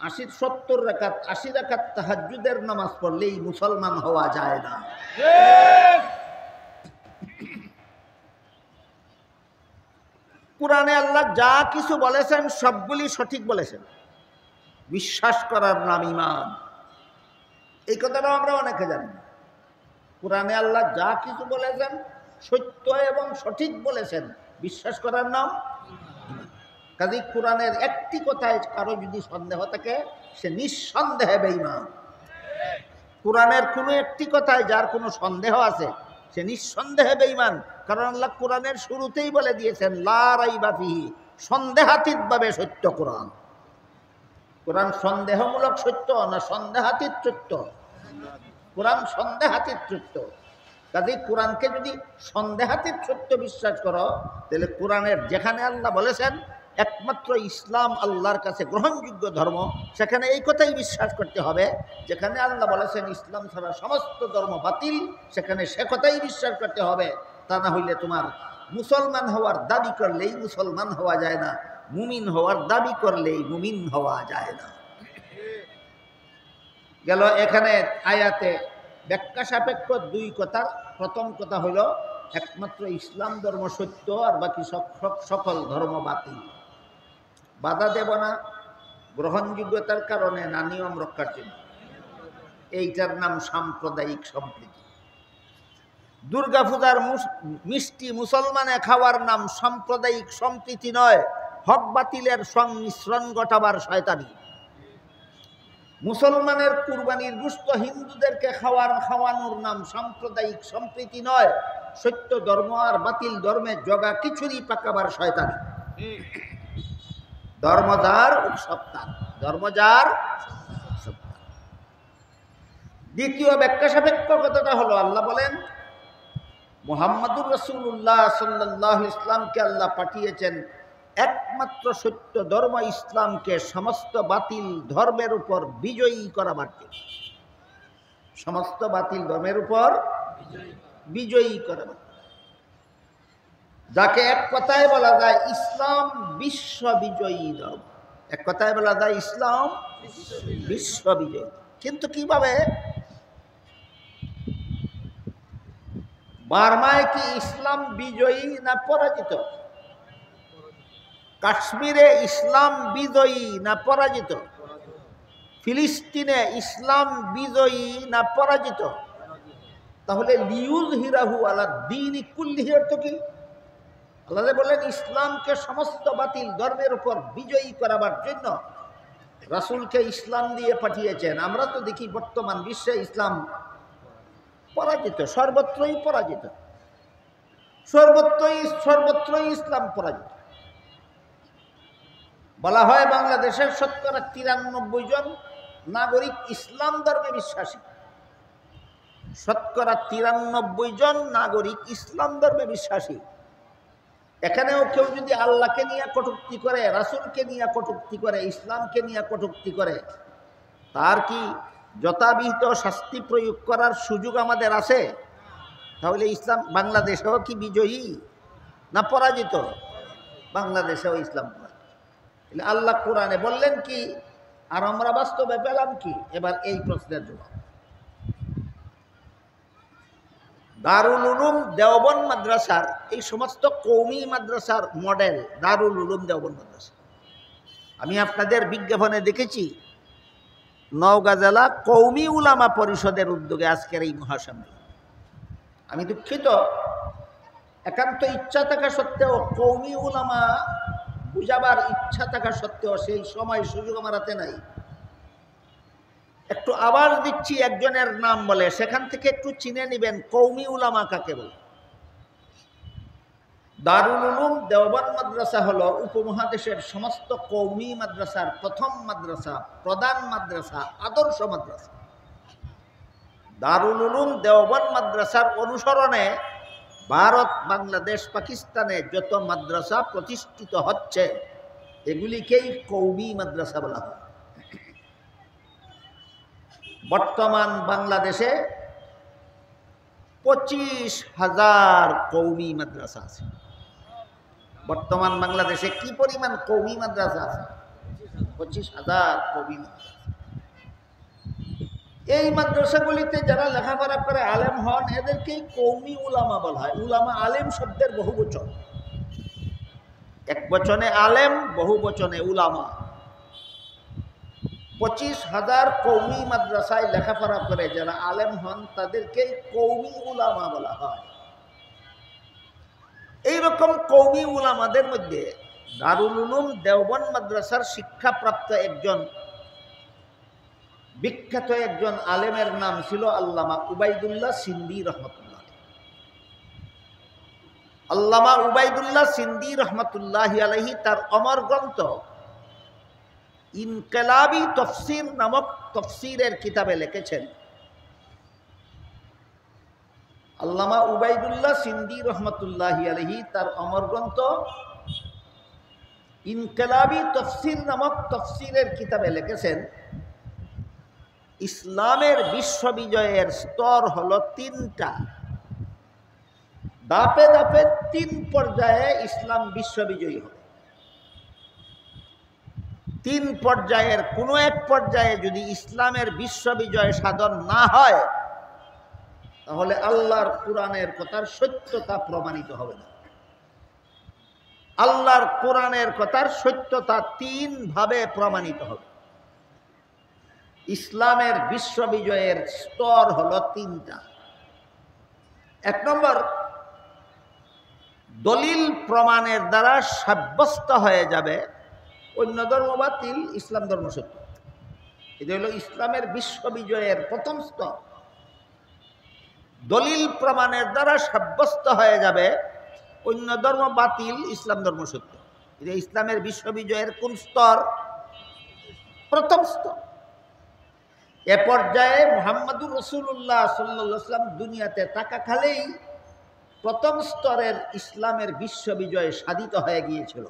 80-70 রাকাত 80 রাকাত তাহাজ্জুদের নামাজ পড়লেই মুসলমান হওয়া যায় না। কুরআনে আল্লাহ যা কিছু বলেছেন সবগুলি সঠিক বলেছেন। বিশ্বাস করার নাম ঈমান। এই কথাটাও আমরা অনেকে জানি না। কুরআনে আল্লাহ যা কিছু বলেছেন সত্য এবং সঠিক বলেছেন, বিশ্বাস করার নাম ঈমান। কাজেই কুরআনের একটি কথায় কারো যদি সন্দেহ থাকে, সে নিঃসন্দেহে বেঈমান। কুরআনের কোনো একটি কথায় যার কোনো সন্দেহ আছে, সে নিঃসন্দেহে বেঈমান। কারণ আল্লাহ কোরআনের শুরুতেই বলে দিয়েছেন লা রাইবা ফিহি, সন্দেহাতীতভাবে সত্য কোরআন। কোরআন সন্দেহমূলক সত্য না সন্দেহাতীত সত্য? কোরআন সন্দেহাতীত সত্য। কাজেই কোরআনকে যদি সন্দেহাতীত সত্য বিশ্বাস করো, তাহলে কোরআনের যেখানে আল্লাহ বলেছেন একমাত্র ইসলাম আল্লাহর কাছে গ্রহণযোগ্য ধর্ম, সেখানে এই কথাই বিশ্বাস করতে হবে। যেখানে আল্লাহ বলেছেন ইসলাম ছাড়া সমস্ত ধর্ম বাতিল, সেখানে সে কথাই বিশ্বাস করতে হবে। তা না হইলে তোমার মুসলমান হওয়ার দাবি করলেই মুসলমান হওয়া যায় না, মুমিন হওয়ার দাবি করলেই মুমিন হওয়া যায় না। গেল এখানে আয়াতে ব্যাখ্যা সাপেক্ষ দুই কথার প্রথম কথা হইল একমাত্র ইসলাম ধর্ম সত্য, আর বাকি সকল ধর্ম বাতিল। বাধা দেব না, গ্রহণযোগ্যতার কারণে না নিয়ম রক্ষার জন্য। এইটার নাম সাম্প্রদায়িক সম্প্রীতি। দুর্গাপূজার মিষ্টি মুসলমানে খাওয়ার নাম সাম্প্রদায়িক সম্প্রীতি নয়, হক বাতিলের সংমিশ্রণ ঘটাবার শয়তানি। মুসলমানের কুরবানির গোশত হিন্দুদেরকে খাওয়ানোর নাম সাম্প্রদায়িক সম্প্রীতি নয়, সত্য ধর্ম আর বাতিল ধর্মে জগা খিচুড়ি পাকাবার শয়তানি। ধর্ম যার, উৎসব তার। ধর্ম যার, উৎসব তার। দ্বিতীয় ব্যাখ্যা সাপেক্ষ কথাটা হলো আল্লাহ বলেন মুহাম্মাদুর রাসূলুল্লাহ সাল্লাল্লাহু আলাইহি ইসলামকে আল্লাহ পাঠিয়েছেন একমাত্র সত্য ধর্ম ইসলামকে সমস্ত বাতিল ধর্মের উপর বিজয়ী করাবার জন্য। সমস্ত বাতিল ধর্মের উপর বিজয়ী করাবার, যাকে এক কথায় বলা যায় ইসলাম বিশ্ব বিজয়ী ধর্ম। এক কথায় বলা যায় ইসলাম বিশ্ব বিজয়ী। কিন্তু কিভাবে? বার্মায় কি ইসলাম বিজয়ী না পরাজিত? কাশ্মীরে ইসলাম বিজয়ী না পরাজিত? ফিলিস্তিনে ইসলাম বিজয়ী না পরাজিত? তাহলে লিউযহিরাহু আলা দীনি কুল্লিহি অর্থ কি? আল্লাহ বললেন ইসলামকে সমস্ত বাতিল ধর্মের উপর বিজয়ী করাবার জন্য রাসূলকে ইসলাম দিয়ে পাঠিয়েছেন। আমরা তো দেখি বর্তমান বিশ্বে ইসলাম পরাজিত, সর্বত্রই পরাজিত, সর্বত্রই ইসলাম পরাজিত। বলা হয় বাংলাদেশের শতকরা 93 জন নাগরিক ইসলাম ধর্মে বিশ্বাসী। শতকরা 93 জন নাগরিক ইসলাম ধর্মে বিশ্বাসী। এখানেও কেউ যদি আল্লাহকে নিয়ে কটূক্তি করে, রাসূলকে নিয়ে কটূক্তি করে, ইসলামকে নিয়ে কটূক্তি করে, তার কি যথাবিহিত শাস্তি প্রয়োগ করার সুযোগ আমাদের আছে? তাহলে ইসলাম বাংলাদেশেও কি বিজয়ী না পরাজিত? বাংলাদেশেও ইসলাম পরাজিত। আল্লাহ কোরআনে বললেন কি, আর আমরা বাস্তবে পেলাম কি? এবার এই প্রশ্নের জবাব। দারুল উলুম দেওবন্দ মাদ্রাসার, এই সমস্ত কওমি মাদ্রাসার মডেল দারুল উলুম দেওবন্দ মাদ্রাসা। আমি আপনাদের বিজ্ঞাপনে দেখেছি নওগাঁ জেলা কওমি উলামা পরিষদের উদ্যোগে আজকের এই মহাসম্মেলন। আমি দুঃখিত, একান্ত ইচ্ছা থাকা সত্ত্বেও, কওমি উলামা বুঝাবার ইচ্ছা থাকা সত্ত্বেও সেই সময় সুযোগ আমার হাতে নাই। একটু আওয়াজ দিচ্ছি একজনের নাম বলে, সেখান থেকে একটু চিনে নেবেন কওমি উলামা কাকে বলে। দারুল উলুম দেওবন্দ মাদ্রাসা হলো উপমহাদেশের সমস্ত কওমি মাদ্রাসার প্রথম মাদ্রাসা, প্রধান মাদ্রাসা, আদর্শ মাদ্রাসা। দারুল উলুম দেওবন্দ মাদ্রাসার অনুসরণে ভারত, বাংলাদেশ, পাকিস্তানে যত মাদ্রাসা প্রতিষ্ঠিত হচ্ছে এগুলিকেই কওমি মাদ্রাসা বলা হয়। বর্তমান বাংলাদেশে 25,000 কওমি মাদ্রাসা আছে। বর্তমান বাংলাদেশে কি পরিমাণ কওমি মাদ্রাসা আছে? 25,000 কওমি মাদ্রাসা। এই মাদ্রাসাগুলিতে যারা লেখাপড়া করে আলেম হন এদেরকেই কওমি উলামা বলা হয়। উলামা আলেম শব্দের বহুবচন, এক বচনে আলেম, বহু বচনে উলামা। 25,000 কওমি মাদ্রাসায় লেখাপড়া করে যারা আলেম হন তাদেরকেই কওমি উলামা বলা হয়। এইরকম কওমি উলামাদের মধ্যে দারুল উলুম দেওবন্দ মাদ্রাসার শিক্ষাপ্রাপ্ত একজন বিখ্যাত একজন আলেমের নাম ছিল আল্লামা উবাইদুল্লাহ সিন্দি রহমতুল্লাহ। আল্লামা উবাইদুল্লাহ সিন্দি রহমতুল্লাহ আলাইহি তার অমর গ্রন্থ ইনকিলাবি তফসির নামক তফসিরের কিতাবে লিখেছেন, আল্লামা উবাইদুল্লাহ সিন্দি রহমতুল্লাহ আলাইহি তার অমর গ্রন্থ ইনকিলাবি তফসির নামক তফসিরের কিতাবে লিখেছেন, ইসলামের বিশ্ববিজয়ের স্তর হলো 3টা। ধাপে ধাপে 3 পর্যায়ে ইসলাম বিশ্ববিজয়ী হবে। 3 পর্যায়ের কোনো এক পর্যায়ে যদি ইসলামের বিশ্ববিজয় সাধন না হয় তাহলে আল্লাহর কোরআনের কথার সত্যতা প্রমাণিত হবে না। আল্লাহর কোরআনের কথার সত্যতা 3 ভাবে প্রমাণিত হবে। ইসলামের বিশ্ববিজয়ের স্তর হলো 3টা। 1 নম্বর, দলিল প্রমাণের দ্বারা সাব্যস্ত হয়ে যাবে অন্য ধর্ম বাতিল, ইসলাম ধর্ম সত্য। এটা হলো ইসলামের বিশ্ববিজয়ের প্রথম স্তর। দলিল প্রমাণের দ্বারা সাব্যস্ত হয়ে যাবে অন্য ধর্ম বাতিল, ইসলাম ধর্ম সত্য। এটা ইসলামের বিশ্ববিজয়ের কোন স্তর? প্রথম স্তর। এ পর্যায়ে মুহাম্মাদুর রাসূলুল্লাহ সাল্লাল্লাহু আলাইহি ওয়াসাল্লাম দুনিয়াতে থাকাকালেই প্রথম স্তরের ইসলামের বিশ্ববিজয় সাধিত হয়ে গিয়েছিল।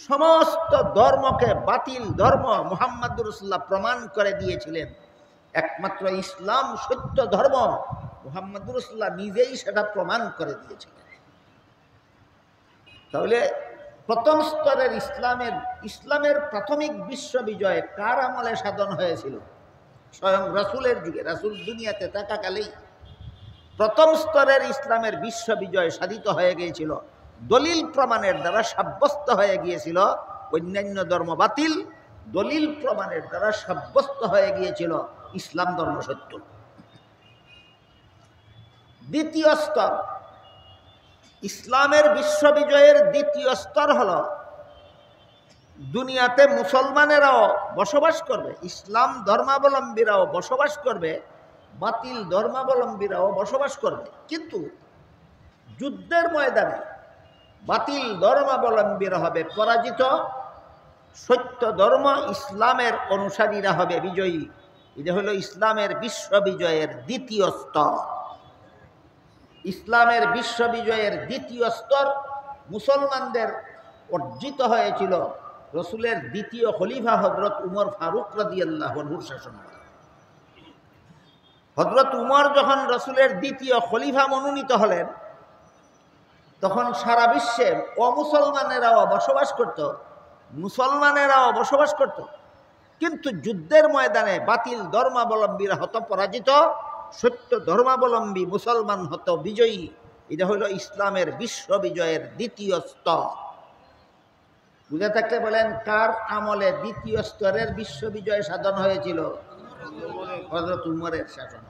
সমস্ত ধর্মকে বাতিল ধর্ম মুহাম্মদুর রাসূলুল্লাহ প্রমাণ করে দিয়েছিলেন। একমাত্র ইসলাম সত্য ধর্ম, মুহাম্মদুর রাসূলুল্লাহ নিজেই সেটা প্রমাণ করে দিয়েছিলেন। তাহলে প্রথম স্তরের ইসলামের প্রাথমিক বিশ্ববিজয় কার আমলে সাধন হয়েছিল? স্বয়ং রাসূলের যুগে। রাসূল দুনিয়াতে থাকাকালেই প্রথম স্তরের ইসলামের বিশ্ববিজয় সাধিত হয়ে গিয়েছিল। দলিল প্রমাণের দ্বারা সাব্যস্ত হয়ে গিয়েছিল অন্যান্য ধর্ম বাতিল, দলিল প্রমাণের দ্বারা সাব্যস্ত হয়ে গিয়েছিল ইসলাম ধর্ম সত্য। দ্বিতীয় স্তর, ইসলামের বিশ্ববিজয়ের দ্বিতীয় স্তর হল দুনিয়াতে মুসলমানেরাও বসবাস করবে, ইসলাম ধর্মাবলম্বীরাও বসবাস করবে, বাতিল ধর্মাবলম্বীরাও বসবাস করবে। কিন্তু যুদ্ধের ময়দানে বাতিল ধর্মাবলম্বীরা হবে পরাজিত, সত্য ধর্ম ইসলামের অনুসারীরা হবে বিজয়ী। এটা হলো ইসলামের বিশ্ববিজয়ের দ্বিতীয় স্তর। ইসলামের বিশ্ববিজয়ের দ্বিতীয় স্তর মুসলমানদের অর্জিত হয়েছিল রসুলের দ্বিতীয় খলিফা হযরত উমর ফারুক রাদিয়াল্লাহু আনহুর শাসনামলে। হযরত উমর যখন রসুলের দ্বিতীয় খলিফা মনোনীত হলেন, তখন সারা বিশ্বে অমুসলমানেরাও বসবাস করত, মুসলমানেরাও বসবাস করত। কিন্তু যুদ্ধের ময়দানে বাতিল ধর্মাবলম্বীরা হতো পরাজিত, সত্য ধর্মাবলম্বী মুসলমান হতো বিজয়ী। এটা হলো ইসলামের বিশ্ববিজয়ের দ্বিতীয় স্তর। বুঝে থাকলে বলেন, কার আমলে দ্বিতীয় স্তরের বিশ্ববিজয় সাধন হয়েছিল? হযরত উমরের শাসন।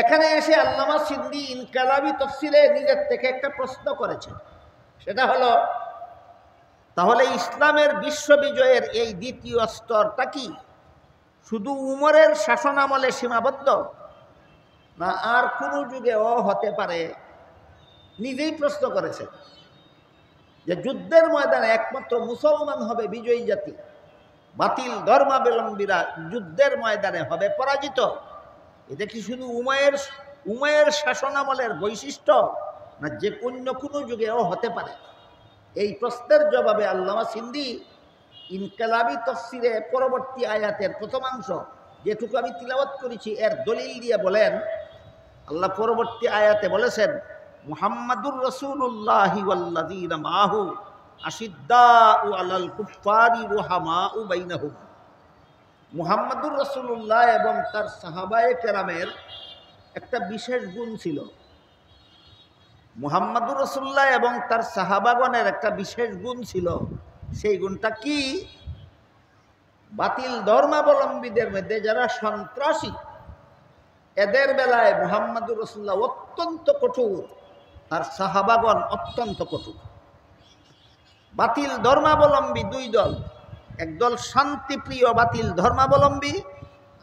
এখানে এসে আল্লামা সিন্দি ইনকালাবি তফসিরে নিজের থেকে একটা প্রশ্ন করেছেন। সেটা হলো, তাহলে ইসলামের বিশ্ববিজয়ের এই দ্বিতীয় স্তরটা কি শুধু উমরের শাসন আমলে সীমাবদ্ধ, না আর কোনো যুগেও হতে পারে? নিজেই প্রশ্ন করেছেন যে যুদ্ধের ময়দানে একমাত্র মুসলমান হবে বিজয়ী জাতি, বাতিল ধর্মাবলম্বীরা যুদ্ধের ময়দানে হবে পরাজিত। এটা কি শুধু উমায়ের শাসনামলের বৈশিষ্ট্য, না যে অন্য কোনো যুগেও হতে পারে? এই প্রশ্নের জবাবে আল্লামা সিন্দি ইনকালাবি তফসিরে পরবর্তী আয়াতের প্রথমাংশ যেটুকু আমি তিলাওয়াত করেছি এর দলিল দিয়ে বলেন, আল্লাহ পরবর্তী আয়াতে বলেছেন, মুহাম্মাদুর রাসূলুল্লাহি ওয়াল্লাযীনা মাহু আশিদ্দাউ আলাল কুফফারি রুহামাউ বাইনাহুম। মুহাম্মাদুর রাসূলুল্লাহ এবং তার সাহাবায়ে কেরামের একটা বিশেষ গুণ ছিল। মুহাম্মাদুর রাসূলুল্লাহ এবং তার সাহাবাগণের একটা বিশেষ গুণ ছিল। সেই গুণটা কি? বাতিল ধর্মাবলম্বীদের মধ্যে যারা সন্ত্রাসী, এদের বেলায় মুহাম্মাদুর রাসূলুল্লাহ অত্যন্ত কঠোর, তার সাহাবাগণ অত্যন্ত কঠোর। বাতিল ধর্মাবলম্বী দুই দল, একদল শান্তিপ্রিয় বাতিল ধর্মাবলম্বী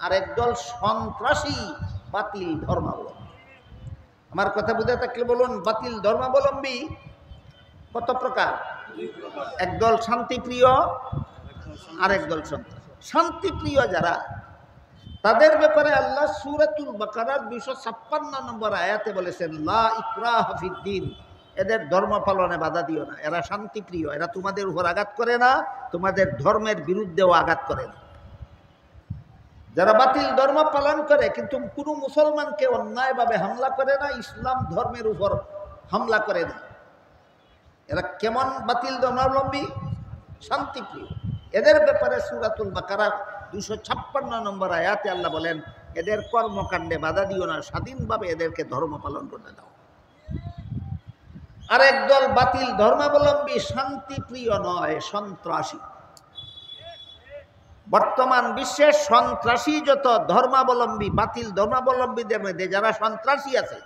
আর একদল সন্ত্রাসী বাতিল ধর্মাবলম্বী। আমার কথা বুঝে থাকলে বলুন, বাতিল ধর্মাবলম্বী কত প্রকার? একদল শান্তিপ্রিয় আর একদল সন্ত্রাসী। শান্তিপ্রিয় যারা, তাদের ব্যাপারে আল্লাহ সূরাতুল বাকারার 256 নম্বর আয়াতে বলেছেন, লা ইকরাহা ফিদ্দিন, এদের ধর্ম পালনে বাধা দিও না, এরা শান্তিপ্রিয়, এরা তোমাদের উপর আঘাত করে না, তোমাদের ধর্মের বিরুদ্ধেও আঘাত করে না। যারা বাতিল ধর্ম পালন করে কিন্তু কোনো মুসলমানকে অন্যায়ভাবে হামলা করে না, ইসলাম ধর্মের উপর হামলা করে না, এরা কেমন বাতিল ধর্মাবলম্বী? শান্তিপ্রিয়। এদের ব্যাপারে সূরাতুল বাকারার 256 নম্বর আয়াতে আল্লাহ বলেন, এদের কর্মকাণ্ডে বাধা দিও না, স্বাধীনভাবে এদেরকে ধর্ম পালন করতে দাও। আর একদল বাতিল ধর্মাবলম্বী শান্তিপ্রিয় নয়, সন্ত্রাসী। বর্তমান বিশ্বে সন্ত্রাসী যত ধর্মাবলম্বী, বাতিল ধর্মাবলম্বীদের মধ্যে যারা সন্ত্রাসী আছে,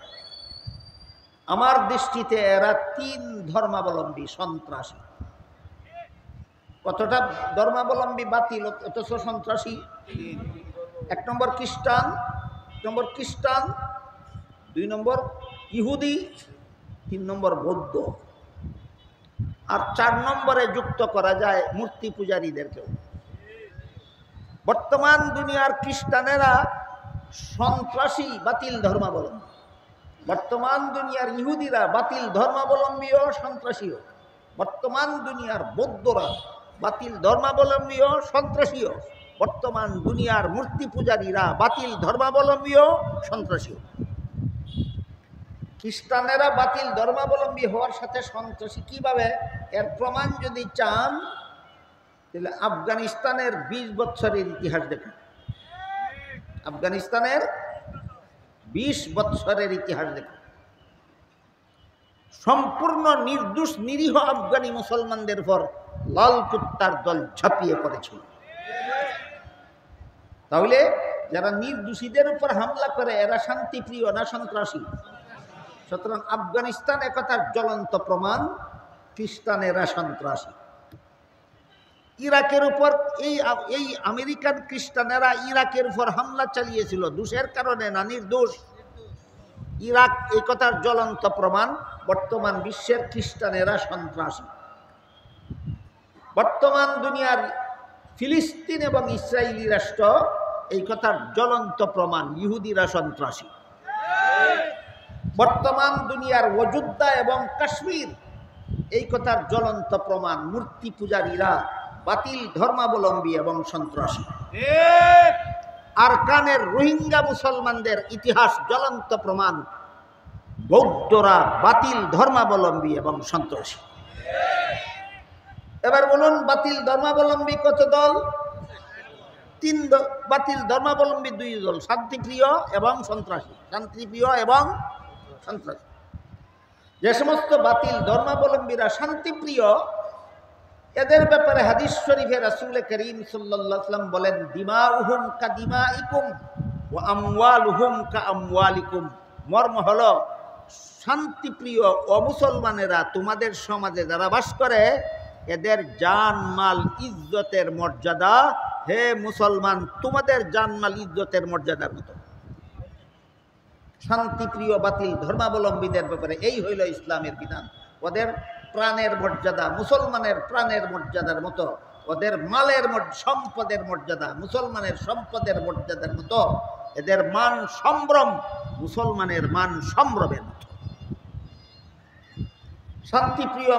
আমার দৃষ্টিতে এরা 3 ধর্মাবলম্বী সন্ত্রাসী। কতটা ধর্মাবলম্বী বাতিল অথচ সন্ত্রাসী? 1 নম্বর খ্রিস্টান, 2 নম্বর ইহুদি, 3 নম্বর বৌদ্ধ, আর 4 নম্বরে যুক্ত করা যায় মূর্তি পূজারীদেরকেও। বর্তমান দুনিয়ার খ্রিস্টানেরা সন্ত্রাসী বাতিল ধর্মাবলম্বী, বর্তমান দুনিয়ার ইহুদিরা বাতিল ধর্মাবলম্বী ও সন্ত্রাসীও, বর্তমান দুনিয়ার বৌদ্ধরা বাতিল ধর্মাবলম্বী ও সন্ত্রাসীও, বর্তমান দুনিয়ার মূর্তি পূজারীরা বাতিল ধর্মাবলম্বী ও সন্ত্রাসীও। খ্রিস্টানেরা বাতিল ধর্মাবলম্বী হওয়ার সাথে সন্ত্রাসী কিভাবে, এর প্রমাণ যদি চান তাহলে আফগানিস্তানের 20 বছরের ইতিহাস দেখুন। আফগানিস্তানের 20 বছরের ইতিহাস দেখুন। সম্পূর্ণ নির্দোষ নিরীহ আফগানি মুসলমানদের উপর লাল কুত্তার দল ঝাঁপিয়ে পড়েছিল। তাহলে যারা নির্দোষীদের উপর হামলা করে এরা শান্তিপ্রিয় না সন্ত্রাসী? সুতরাং আফগানিস্তান একথার জ্বলন্ত প্রমাণ, খ্রিস্টানেরা সন্ত্রাসী। ইরাকের উপর এই আমেরিকান খ্রিস্টানেরা ইরাকের উপর হামলা চালিয়েছিল দোষের কারণে না নির্দোষ? ইরাক এই কথার জ্বলন্ত প্রমাণ। বর্তমান বিশ্বের খ্রিস্টানেরা সন্ত্রাসী। বর্তমান দুনিয়ার ফিলিস্তিন এবং ইসরায়েলি রাষ্ট্র এই কথার জ্বলন্ত প্রমাণ, ইহুদিরা সন্ত্রাসী। বর্তমান দুনিয়ার অযোধ্যা এবং কাশ্মীর এই কথার জ্বলন্ত প্রমাণ, মূর্তি পূজারীরা বাতিল ধর্মাবলম্বী এবং সন্ত্রাসী। আরকানের রোহিঙ্গা মুসলমানদের ইতিহাস জ্বলন্ত প্রমাণ, বৌদ্ধরা বাতিল ধর্মাবলম্বী এবং সন্ত্রাসী। এবার বলুন, বাতিল ধর্মাবলম্বী কত দল? 3 দল। বাতিল ধর্মাবলম্বী 2 দল, শান্তিপ্রিয় এবং সন্ত্রাসী। শান্তিপ্রিয় এবং সন্ত্রাসী। যে সমস্ত বাতিল ধর্মাবলম্বীরা শান্তিপ্রিয়, এদের ব্যাপারে হাদিস শরীফে রাসূল করিম সাল্লাল্লাহু আলাইহি ওয়াসাল্লাম বলেন, দিমাউহুম কা দিমাইকুম ওয়া আমওয়ালুহুম কা আমওয়ালিকুম। মর্ম হলো, শান্তিপ্রিয় অমুসলমানেরা তোমাদের সমাজে যারা বাস করে এদের জান মাল ইজ্জতের মর্যাদা, হে মুসলমান, তোমাদের জান মাল ইজ্জতের মর্যাদার মতো। শান্তিপ্রিয় বাতিল ধর্মাবলম্বীদের ব্যাপারে এই হইল ইসলামের বিধান। ওদের প্রাণের মর্যাদা মুসলমানের প্রাণের মর্যাদার মতো, ওদের মালের সম্পদের মর্যাদা মুসলমানের সম্পদের মর্যাদার মতো, এদের মান সম্ভ্রম মুসলমানের মান সম্ভ্রমের মতো। শান্তিপ্রিয়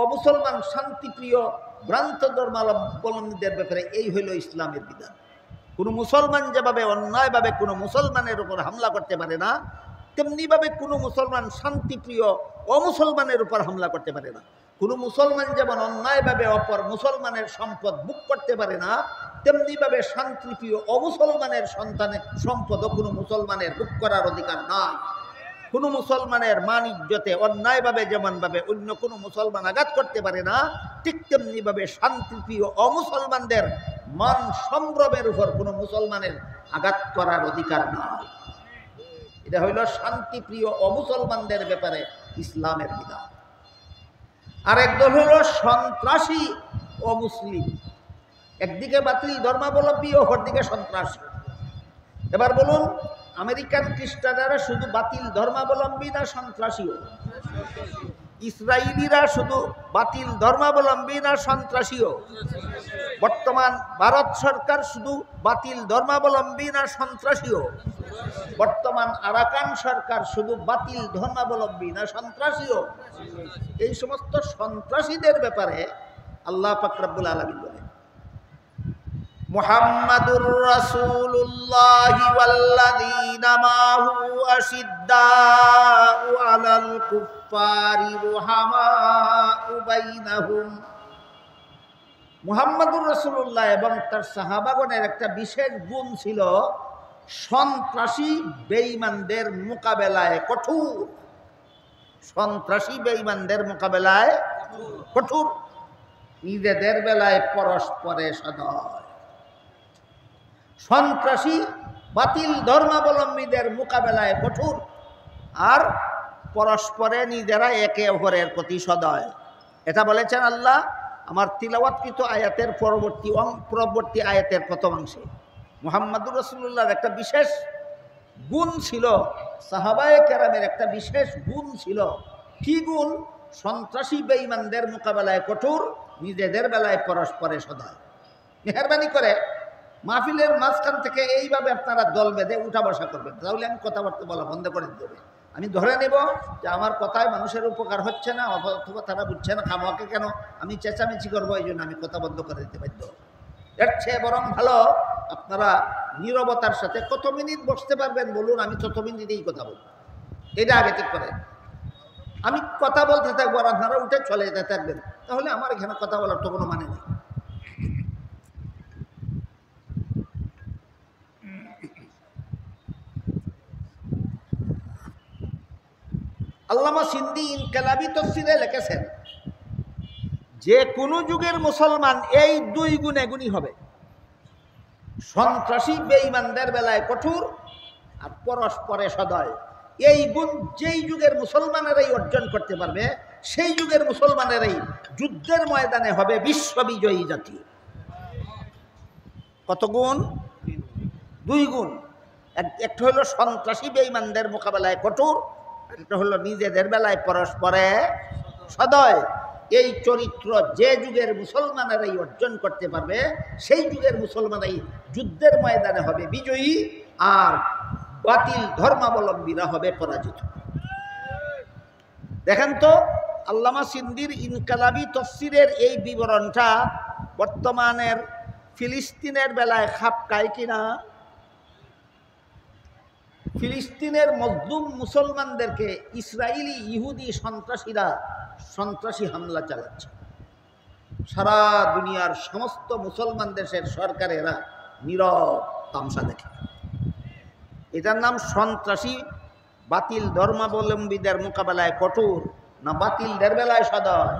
অমুসলমান শান্তিপ্রিয় ভ্রান্ত ধর্মাবলম্বীদের ব্যাপারে এই হইল ইসলামের বিধান। কোনো মুসলমান যেভাবে অন্যায়ভাবে কোনো মুসলমানের উপর হামলা করতে পারে না, তেমনিভাবে কোনো মুসলমান শান্তিপ্রিয় অমুসলমানের উপর হামলা করতে পারে না। কোনো মুসলমান যেমন অন্যায়ভাবে অপর মুসলমানের সম্পদ ভোগ করতে পারে না, তেমনিভাবে শান্তিপ্রিয় অমুসলমানের সন্তানের সম্পদও কোনো মুসলমানের ভোগ করার অধিকার নাই। কোনো মুসলমানের মান ইজ্জতে অন্যায়ভাবে যেমনভাবে অন্য কোনো মুসলমান আঘাত করতে পারে না, ঠিক তেমনিভাবে শান্তিপ্রিয় অমুসলমানদের মান সম্ভ্রমের উপর কোনো মুসলমানের আঘাত করার অধিকার নাই। এটা হইল শান্তিপ্রিয় অমুসলমানদের ব্যাপারে ইসলামের বিধান। আরেক দল হইল সন্ত্রাসী অমুসলিম। একদিকে বাতিল ধর্মাবলম্বী, অপরদিকে সন্ত্রাসী। এবার বলুন, আমেরিকান খ্রিস্টানেরা শুধু বাতিল ধর্মাবলম্বী না সন্ত্রাসীও? ইসরায়েলিরা শুধু বাতিল ধর্মাবলম্বী না সন্ত্রাসীও? বর্তমান ভারত সরকার শুধু বাতিল ধর্মাবলম্বী না সন্ত্রাসীও? বর্তমান আরাকান সরকার শুধু বাতিল ধর্মাবলম্বী না সন্ত্রাসীও? এই সমস্ত সন্ত্রাসীদের ব্যাপারে আল্লাহ পাক রব্বুল আলামিন বলেন, মুহাম্মাদুর রাসূলুল্লাহি ওয়াল্লাযীনা মাহু আশিদ্দাউ আলাল কুফফারি রুহামাউ বাইনাহুম। মুহাম্মাদুর রাসূলুল্লাহ এবং তার সাহাবাগণের একটা বিশেষ গুণ ছিল, সন্ত্রাসী বেঈমানদের মোকাবেলায় কঠোর। সন্ত্রাসী বেঈমানদের মোকাবেলায় কঠোর, নিজেদের বেলায় পরস্পরে সদয়। সন্ত্রাসী বাতিল ধর্মাবলম্বীদের মোকাবেলায় কঠোর, আর পরস্পরে নিজেরা একে অপরের প্রতি সদয়। এটা বলেছেন আল্লাহ আমার তিলাওয়াতকৃত আয়াতের পরবর্তী আয়াতের প্রথম অংশে। মুহাম্মাদুর রাসূলুল্লাহর একটা বিশেষ গুণ ছিল, সাহাবায়ে কেরামের একটা বিশেষ গুণ ছিল। কি গুণ? সন্ত্রাসী বেঈমানদের মোকাবেলায় কঠোর, নিজেদের বেলায় পরস্পরে সদয়। মেহরবানি করে মাহফিলের মাঝখান থেকে এইভাবে আপনারা দল বেঁধে উঠা বসা করবেন, তাহলে আমি কথাবার্তা বলা বন্ধ করে দেবে। আমি ধরে নেব যে আমার কথায় মানুষের উপকার হচ্ছে না, অথবা তারা বুঝছে না, খামাকে কেন আমি চেঁচামেচি করবো, এই জন্য আমি কথা বন্ধ করে দিতে বাধ্য। এর চেয়ে বরং ভালো আপনারা নীরবতার সাথে কত মিনিট বসতে পারবেন বলুন, আমি তত মিনিটেই কথা বলবো, এটা আগে ঠিক করেন। আমি কথা বলতে থাকবো আর আপনারা উঠে চলে যেতে থাকবেন, তাহলে আমার এখানে কথা বলার তো কোনো মানে নেই। আল্লামা সিন্দি ইনকালাবি তফসিরে লিখেছেন, যে কোনো যুগের মুসলমান এই দুই গুণে গুণী হবে, সন্ত্রাসী বেঈমানদের বেলায় কঠোর আর পরস্পরে সদয়। এই গুণ যেই যুগের মুসলমানেরাই অর্জন করতে পারবে, সেই যুগের মুসলমানেরাই যুদ্ধের ময়দানে হবে বিশ্ববিজয়ী জাতি। কত গুণ? দুই গুণ। একটা হলো সন্ত্রাসী বেঈমানদের মোকাবেলায় কঠোর, একটা হলো নিজেদের বেলায় পরস্পরে সদয়। এই চরিত্র যে যুগের মুসলমানেরাই অর্জন করতে পারবে, সেই যুগের মুসলমানরাই যুদ্ধের ময়দানে হবে বিজয়ী, আর বাতিল ধর্মাবলম্বীরা হবে পরাজিত। দেখেন তো, আল্লামা সিন্দির ইনকালাবি তফসিরের এই বিবরণটা বর্তমানের ফিলিস্তিনের বেলায় খাপ খায় কিনা? ফিলিস্তিনের মজলুম মুসলমানদেরকে ইসরায়েলি ইহুদি সন্ত্রাসীরা সন্ত্রাসী হামলা চালাচ্ছে। সারা দুনিয়ার সমস্ত মুসলমান দেশের সরকারেরা নীরব তামসা দেখে। এটার নাম সন্ত্রাসী। বাতিল ধর্মাবলম্বীদের মোকাবেলায় কঠোর না বাতিলদের বেলায় সদয়?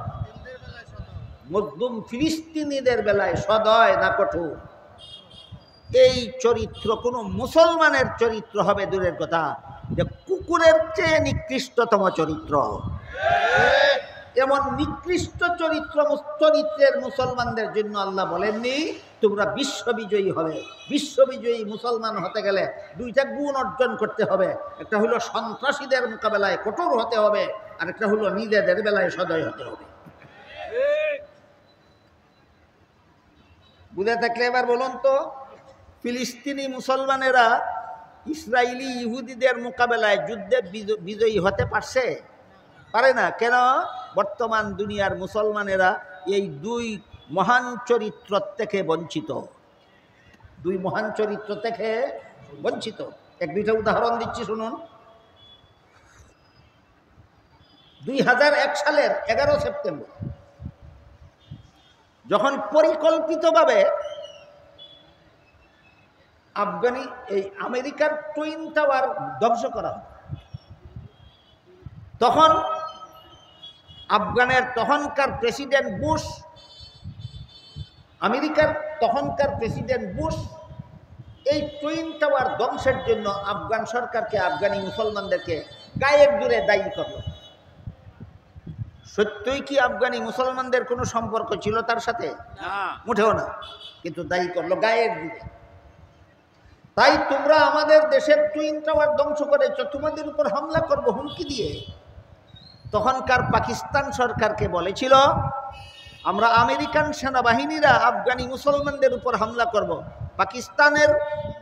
মজলুম ফিলিস্তিনিদের বেলায় সদয় না কঠোর? এই চরিত্র কোনো মুসলমানের চরিত্র হবে দূরের কথা, যে কুকুরের চেয়ে নিকৃষ্টতম চরিত্র। এমন নিকৃষ্ট চরিত্রের মুসলমানদের জন্য আল্লাহ বলেননি তোমরা বিশ্ববিজয়ী হবে। বিশ্ববিজয়ী মুসলমান হতে গেলে দুইটা গুণ অর্জন করতে হবে, একটা হলো সন্ত্রাসীদের মোকাবেলায় কঠোর হতে হবে, আর একটা হলো নিজেদের বেলায় সদয় হতে হবে। বুঝে থাকলে এবার বলুন তো, ফিলিস্তিনি মুসলমানেরা ইসরায়েলি ইহুদিদের মোকাবেলায় যুদ্ধে বিজয়ী হতে পারছে? পারে না। কেন? বর্তমান দুনিয়ার মুসলমানেরা এই দুই মহান চরিত্র থেকে বঞ্চিত। দুই মহান চরিত্র থেকে বঞ্চিত। এক দুইটা উদাহরণ দিচ্ছি শুনুন। 2001 সালের 11 সেপ্টেম্বর যখন পরিকল্পিতভাবে আমেরিকার টুইন টাওয়ার ধ্বংস করা হয়, তখন আফগানের তখনকার প্রেসিডেন্ট বুশ, আমেরিকার তখনকার প্রেসিডেন্ট বুশ এই টুইন টাওয়ার ধ্বংসের জন্য আফগান সরকারকে, আফগানি মুসলমানদেরকে গায়ের জোরে দায়ী করল। সত্যই কি আফগানি মুসলমানদের কোনো সম্পর্ক ছিল তার সাথে? মোটেও না, কিন্তু দায়ী করলো গায়ের জোরে। তাই তোমরা আমাদের দেশের টুইন টাওয়ার ধ্বংস করেছ, তোমাদের উপর হামলা করব হুমকি দিয়ে। তখনকার পাকিস্তান সরকারকে বলেছিল, আমরা আমেরিকান সেনাবাহিনীরা আফগানি মুসলমানদের উপর হামলা করব, পাকিস্তানের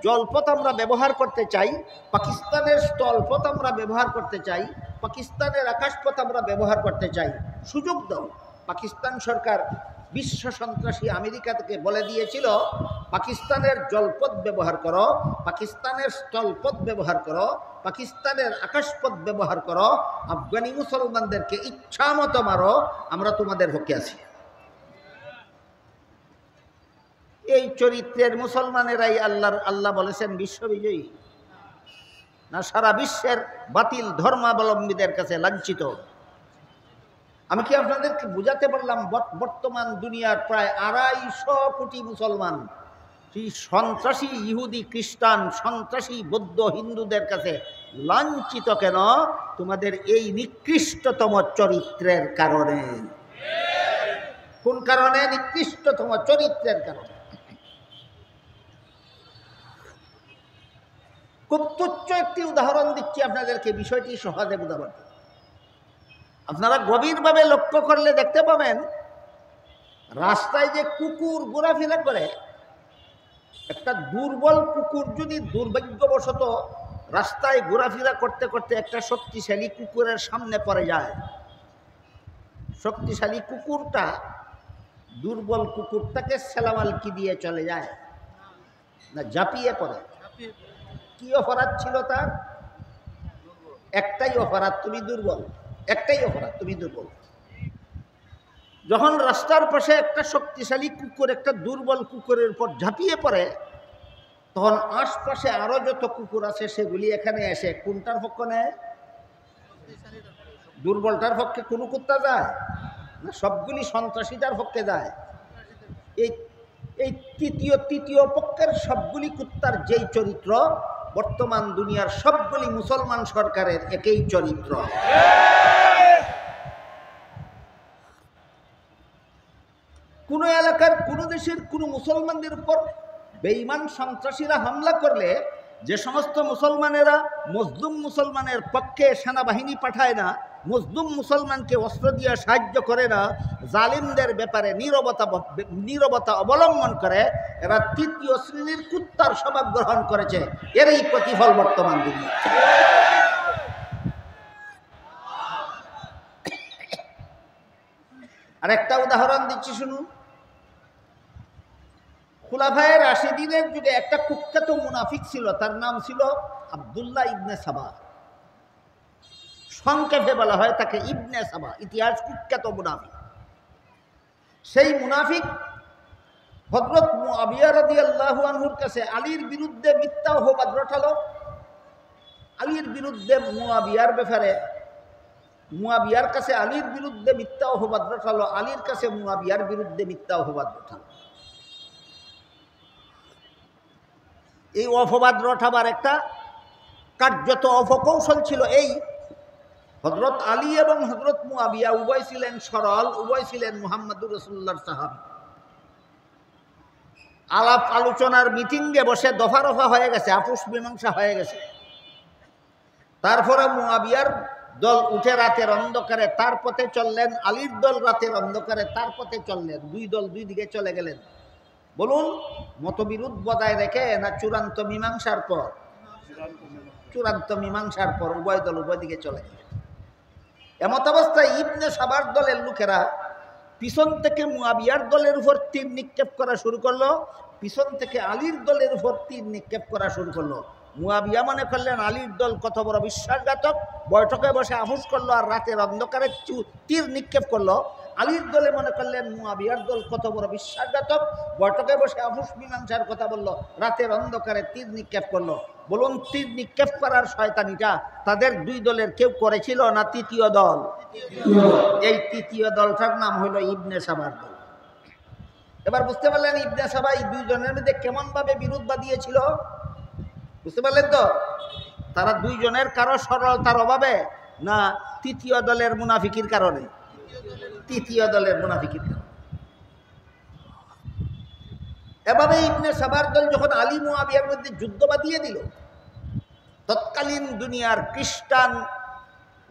জলপথ আমরা ব্যবহার করতে চাই, পাকিস্তানের স্থলপথ আমরা ব্যবহার করতে চাই, পাকিস্তানের আকাশপথ আমরা ব্যবহার করতে চাই, সুযোগ দাও। পাকিস্তান সরকার বিশ্ব সন্ত্রাসী আমেরিকাকে বলে দিয়েছিল, পাকিস্তানের জলপথ ব্যবহার করো, পাকিস্তানের স্থলপথ ব্যবহার করো, পাকিস্তানের আকাশপথ ব্যবহার করো, আফগানি মুসলমানদেরকে ইচ্ছা মতো মারো, আমরা তোমাদের পক্ষে আছি। এই চরিত্রের মুসলমানেরাই আল্লাহ বলেছেন বিশ্ববিজয়ী, না সারা বিশ্বের বাতিল ধর্মাবলম্বীদের কাছে লাঞ্ছিত। আমি কি আপনাদেরকে বুঝাতে পারলাম? বর্তমান দুনিয়ার প্রায় 250 কোটি মুসলমান সন্ত্রাসী ইহুদি খ্রিস্টান, সন্ত্রাসী বৌদ্ধ হিন্দুদের কাছে লাঞ্ছিত কেন? তোমাদের এই নিকৃষ্টতম চরিত্রের কারণে। কোন কারণে? নিকৃষ্টতম চরিত্রের কারণে। খুব তুচ্ছ একটি উদাহরণ দিচ্ছি আপনাদেরকে, বিষয়টি সহজে বুঝাবার। আপনারা গভীরভাবে লক্ষ্য করলে দেখতে পাবেন, রাস্তায় যে কুকুর ঘোরাফেরা করে, একটা দুর্বল কুকুর যদি দুর্ভাগ্যবশত রাস্তায় ঘোরাফেরা করতে করতে একটা শক্তিশালী কুকুরের সামনে পড়ে যায়, শক্তিশালী কুকুরটা দুর্বল কুকুরটাকে সেলামালকি দিয়ে চলে যায় না ঝাঁপিয়ে পড়ে? কি অপরাধ ছিল তার? একটাই অপরাধ, তুমি দুর্বল। একটাই অপরাধ, তুমি দুর্বল। যখন রাস্তার পাশে একটা শক্তিশালী কুকুর একটা দুর্বল কুকুরের উপর ঝাঁপিয়ে পড়ে, তখন আশপাশে আরো যত কুকুর আছে সেগুলি এখানে এসে কোনটার পক্ষ নেয়? দুর্বলটার পক্ষে কোনো কুত্তা যায় না, সবগুলি সন্ত্রাসীটার পক্ষে যায়। এই তৃতীয় পক্ষের সবগুলি কুত্তার যেই চরিত্র, বর্তমান দুনিয়ার সবগুলি মুসলমান সরকারের একই চরিত্র। কোন এলাকার কোন দেশের কোন মুসলমানদের উপর বেঈমান সন্ত্রাসীরা হামলা করলে যে সমস্ত মুসলমানেরা মজলুম মুসলমানের পক্ষে সেনাবাহিনী পাঠায় না, মজলুম মুসলমানকে অস্ত্র দিয়ে সাহায্য করে না, জালিমদের ব্যাপারে নীরবতা অবলম্বন করে, এরা তৃতীয় শ্রেণীর কুত্তার স্বভাব গ্রহণ করেছে। এরই প্রতিফল বর্তমান দুনিয়া। আর একটা উদাহরণ দিচ্ছি শুনুন। খুলাফায়ে রাশিদিনের যুগে একটা কুখ্যাত মুনাফিক ছিল, তার নাম ছিল আব্দুল্লাহ ইবনে সাবা। সংক্ষেপে বলা হয় তাকে ইবনে সাবা, ইতিহাস কুখ্যাত মুনাফিক। সেই মুনাফিক হযরত মুআবিয়া রাদিয়াল্লাহু আনহুর কাছে আলীর বিরুদ্ধে মিথ্যা অপবাদ রটালো। আলীর বিরুদ্ধে মুআবিয়ার ব্যাপারে মুআবিয়ার কাছে আলীর বিরুদ্ধে মিথ্যা অপবাদ রটালো, আলীর কাছে মুআবিয়ার বিরুদ্ধে মিথ্যা অপবাদ রটালো। এই অপবাদ রটাবার একটা কার্যত অপকৌশল ছিল এই, হযরত আলী এবং হযরত মুআবিয়া উভয় ছিলেন সরল, উভয় ছিলেন মুহাম্মদুর রাসূলুল্লাহর সাহাবী। আলাপ আলোচনার মিটিংয়ে বসে দফা রফা হয়ে গেছে, আপোষ মীমাংসা হয়ে গেছে। তারপরে মুআবিয়ার দল উঠে রাতের অন্ধকারে তার পথে চললেন, আলীর দল রাতের অন্ধকারে তার পথে চললেন। দুই দল দুই দিকে চলে গেলেন। বলুন, মতবিরোধ বজায় রেখে না চূড়ান্ত মীমাংসার পর? চূড়ান্ত মীমাংসার পর উভয় দল উভয় দিকে চলে গেলেন। এমত অবস্থায় ইবনে সাবার দলের লোকেরা পিছন থেকে মুআবিয়ার দলের উপর তীর নিক্ষেপ করা শুরু করলো, পিছন থেকে আলীর দলের উপর তীর নিক্ষেপ করা শুরু করলো। মুআবিয়া মনে করলেন আলীর দল কত বড় বিশ্বাসঘাতক, বৈঠকে বসে আহুস করলো আর রাতের অন্ধকারে তীর নিক্ষেপ করলো। আলীর দলে মনে করলেন মুআবিয়ার দল কত বড় বিশ্বাসঘাতক, বৈঠকে বসে আহুস মীমাংসার কথা বললো, রাতের অন্ধকারে তীর নিক্ষেপ করলো। বলুন, তীর নিক্ষেপ করার শয়তানিটা তাদের দুই দলের কেউ করেছিল না তৃতীয় দল? এই তৃতীয় দলটার নাম হলো ইবনে সাবার দল। এবার বুঝতে পারলেন ইবনে সাবা এই দুইজনের মধ্যে কেমন ভাবে বিরোধ বাঁধিয়েছিল? বুঝতে পারলেন তো? তারা দুইজনের কারো সরলতার অভাবে না তৃতীয় দলের মুনাফিকির কারণে? তৃতীয় দলের মুনাফিকির কারণে। এভাবে ইবনে সাবার দল যখন আলী মুআবিয়ার মধ্যে যুদ্ধ বাঁধিয়ে দিল, তৎকালীন দুনিয়ার খ্রিস্টান,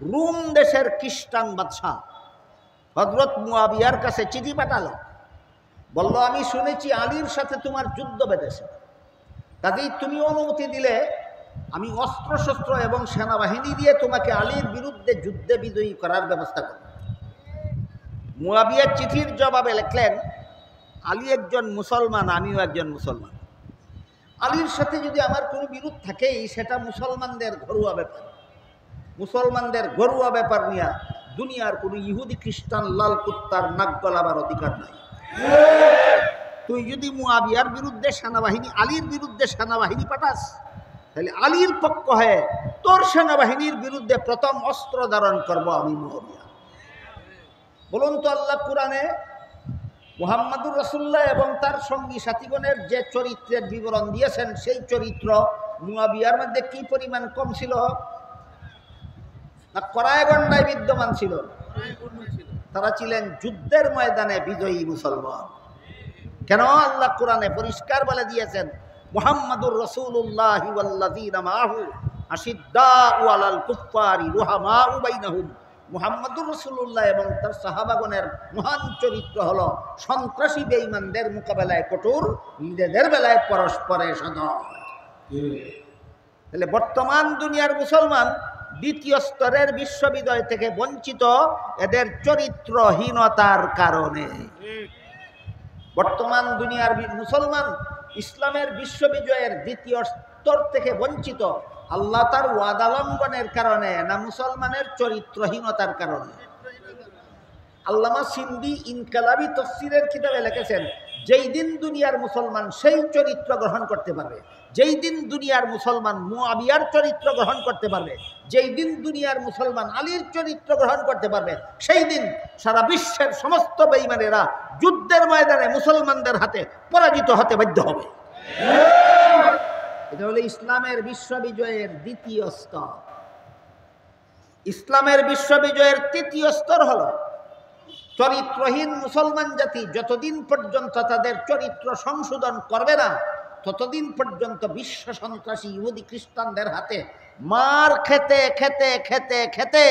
রোম দেশের খ্রিস্টান বাদশাহ হযরত মুআবিয়ার কাছে চিঠি পাঠালো, বলল আমি শুনেছি আলীর সাথে তোমার যুদ্ধ বেঁধেছে, কাজেই তুমি অনুমতি দিলে আমি অস্ত্রশস্ত্র এবং সেনাবাহিনী দিয়ে তোমাকে আলীর বিরুদ্ধে যুদ্ধে বিজয়ী করার ব্যবস্থা করব। মুআবিয়া চিঠির জবাবে লিখলেন, আলী একজন মুসলমান, আমিও একজন মুসলমান। আলীর সাথে যদি আমার কোনো বিরোধ থাকেই সেটা মুসলমানদের ঘরোয়া ব্যাপার। মুসলমানদের ঘরোয়া ব্যাপার নিয়ে দুনিয়ার কোনো ইহুদি খ্রিস্টান লাল কুত্তার নাক গলাবার অধিকার নাই। তুই যদি মুআবিয়ার বিরুদ্ধে সেনাবাহিনী, আলীর বিরুদ্ধে সেনাবাহিনী পাঠাস, তাহলে আলীর পক্ষ হয়ে তোর সেনাবাহিনীর বিরুদ্ধে প্রথম অস্ত্র ধারণ করব আমি মুআবিয়া। বলুন তো, আল্লাহ কুরআনে মুহাম্মদুর রাসূলুল্লাহ এবং তার সঙ্গী সাথীগণের যে চরিত্রের বিবরণ দিয়েছেন, সেই চরিত্র মুআবিয়ার মধ্যে কি পরিমাণ কম ছিল না কড়াইগন্ডায় বিদ্যমান ছিল? তারা ছিলেন যুদ্ধের ময়দানে বিজয়ী মুসলমান। কেন? আল্লাহ কোরআনে পরিষ্কার বলে দিয়েছেন, মুহাম্মাদুর রাসূলুল্লাহ ওয়াল্লাযীনা মাআহু আশিদ্দাউ আলাল কুফফারি রুহামাউ বাইনাহুম মুহাম্মদুর রাসূলুল্লাহ এবং তার সাহাবাগণের মহান চরিত্র হলো সন্ত্রাসী বেঈমানদের মোকাবেলায় কঠোর, নিজেদের বেলায় পরস্পরে সদয়। তাহলে বর্তমান দুনিয়ার মুসলমান দ্বিতীয় স্তরের বিশ্ববিদ্যালয় থেকে বঞ্চিত এদের চরিত্রহীনতার কারণে। বর্তমান দুনিয়ার মুসলমান ইসলামের বিশ্ববিজয়ের দ্বিতীয় স্তর থেকে বঞ্চিত আল্লাহ তার ওয়াদা লঙ্ঘনের কারণে না মুসলমানের চরিত্রহীনতার কারণে? আল্লামা সিন্দি ইনকালাবি তফসিরের কিতাবে লিখেছেন, যেই দিন দুনিয়ার মুসলমান সেই চরিত্র গ্রহণ করতে পারবে, যেই দিন দুনিয়ার মুসলমান মুআবিয়ার চরিত্র গ্রহণ করতে পারবে, যেই দিন দুনিয়ার মুসলমান আলীর চরিত্র গ্রহণ করতে পারবে, সেই দিন সারা বিশ্বের সমস্ত বেঈমানেরা যুদ্ধের ময়দানে মুসলমানদের হাতে পরাজিত হতে বাধ্য হবে। এটা হলো ইসলামের বিশ্ববিজয়ের দ্বিতীয় স্তর। ইসলামের বিশ্ববিজয়ের তৃতীয় স্তর হলো চরিত্রহীন মুসলমান জাতি যতদিন পর্যন্ত তাদের চরিত্র সংশোধন করবে না, ততদিন পর্যন্ত বিশ্ব সন্ত্রাসী ইহুদি খ্রিস্টানদের হাতে মার খেতে খেতে খেতে খেতে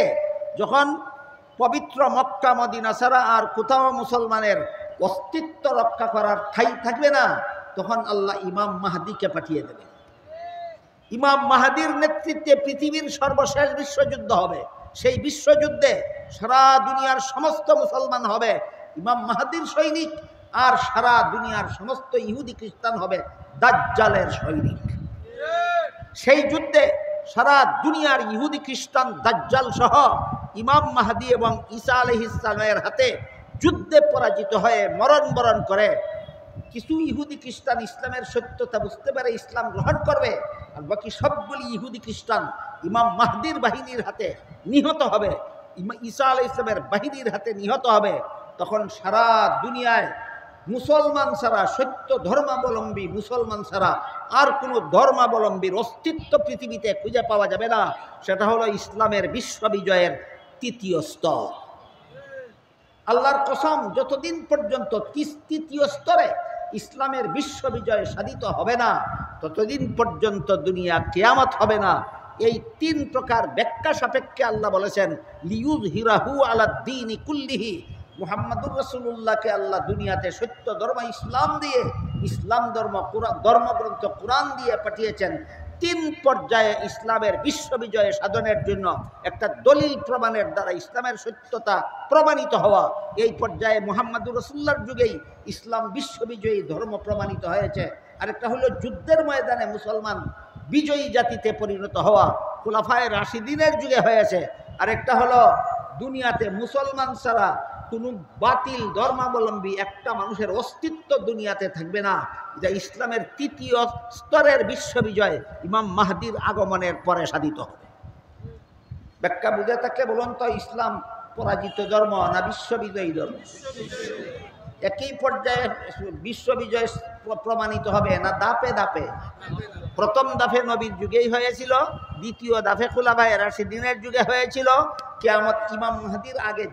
যখন পবিত্র মক্কা মদিনা ছাড়া আর কোথাও মুসলমানের অস্তিত্ব রক্ষা করার ঠাঁই থাকবে না, তখন আল্লাহ ইমাম মাহদিকে পাঠিয়ে দেবে। ইমাম মাহদির নেতৃত্বে পৃথিবীর সর্বশেষ বিশ্বযুদ্ধ হবে। সেই বিশ্বযুদ্ধে সারা দুনিয়ার সমস্ত মুসলমান হবে ইমাম মাহদির সৈনিক, আর সারা দুনিয়ার সমস্ত ইহুদি খ্রিস্টান হবে দাজ্জালের সৈনিক। সেই যুদ্ধে সারা দুনিয়ার ইহুদি খ্রিস্টান দাজ্জাল সহ ইমাম মাহদি এবং ঈসা আলাইহিস সালামের হাতে যুদ্ধে পরাজিত হয়ে মরণবরণ করে। কিছু ইহুদি খ্রিস্টান ইসলামের সত্যতা বুঝতে পারে ইসলাম গ্রহণ করবে, আর বাকি সবগুলি ইহুদি খ্রিস্টান ইমাম মাহদির বাহিনীর হাতে নিহত হবে, ঈসা আলাইহিস সালামের বাহিনীর হাতে নিহত হবে। তখন সারা দুনিয়ায় মুসলমান ছাড়া, সত্য ধর্মাবলম্বী মুসলমান ছাড়া আর কোনো ধর্মাবলম্বীর অস্তিত্ব পৃথিবীতে খুঁজে পাওয়া যাবে না। সেটা হলো ইসলামের বিশ্ববিজয়ের তৃতীয় স্তর। আল্লাহর কসম, যতদিন পর্যন্ত তৃতীয় স্তরে ইসলামের বিশ্ববিজয় সাধিত হবে না, ততদিন পর্যন্ত দুনিয়া কিয়ামত হবে না। এই তিন প্রকার ব্যাখ্যা সাপেক্ষে আল্লাহ বলেছেন, লিয়ুযহিরাহু আলাদ-দীনি কুল্লিহি। মুহাম্মদুর রাসূলুল্লাহকে আল্লাহ দুনিয়াতে সত্য ধর্ম ইসলাম দিয়ে, ইসলাম ধর্মগ্রন্থ কুরআন দিয়ে পাঠিয়েছেন। তিন পর্যায়ে ইসলামের বিশ্ববিজয় সাধনের জন্য একটা দলিল প্রমাণের দ্বারা ইসলামের সত্যতা প্রমাণিত হওয়া। এই পর্যায়ে মুহাম্মদুর রাসূলুল্লাহর যুগেই ইসলাম বিশ্ববিজয়ী ধর্ম প্রমাণিত হয়েছে। আরেকটা হলো যুদ্ধের ময়দানে মুসলমান বিজয়ী জাতিতে পরিণত হওয়া, খুলাফায়ে রাশিদিনের যুগে হয়েছে। আরেকটা হলো দুনিয়াতে মুসলমান ছাড়া কোনো বাতিল ধর্মাবলম্বী একটা মানুষের অস্তিত্ব দুনিয়াতে থাকবে না। এটা ইসলামের তৃতীয় স্তরের বিশ্ববিজয় ইমাম মাহদির আগমনের পরে সাধিত হবে। ব্যাখ্যা বুঝে থাকলে বলুন তো, ইসলাম পরাজিত ধর্ম না বিশ্ববিজয়ী ধর্ম? একই পর্যায়ে বিশ্ববিজয় প্রমাণিত হবে না দাপে দাপে? প্রথম দাফে নবীর যুগেই হয়েছিল, দ্বিতীয় দাফে খুলাফায়ে রাশিদিনের যুগে হয়েছিল। কিয়ামত ইমাম মাহদির আগে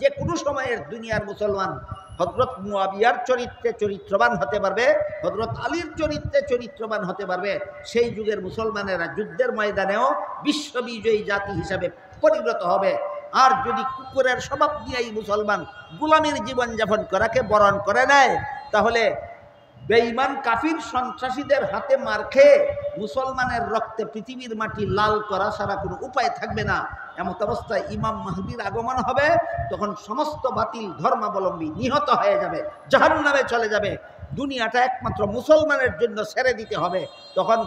যে কোনো সময়ের দুনিয়ার মুসলমান হযরত মুআবিয়ার চরিত্রে চরিত্রবান হতে পারবে, হযরত আলীর চরিত্রে চরিত্রবান হতে পারবে। সেই যুগের মুসলমানেরা যুদ্ধের ময়দানেও বিশ্ববিজয়ী জাতি হিসাবে পরিণত হবে। আর যদি কুকুরের স্বভাব নিয়েই মুসলমান গোলামীর জীবনযাপন করাকে বরণ করে নেয়, তাহলে বেঈমান কাফির সন্ত্রাসীদের হাতে মার খেয়ে মুসলমানের রক্তে পৃথিবীর মাটি লাল করা ছাড়া কোনো উপায় থাকবে না। এমত অবস্থায় ইমাম মাহদির আগমন হবে, তখন সমস্ত বাতিল ধর্মাবলম্বী নিহত হয়ে যাবে, জাহান্নামে চলে যাবে। দুনিয়াটা একমাত্র মুসলমানের জন্য ছেড়ে দিতে হবে। তখন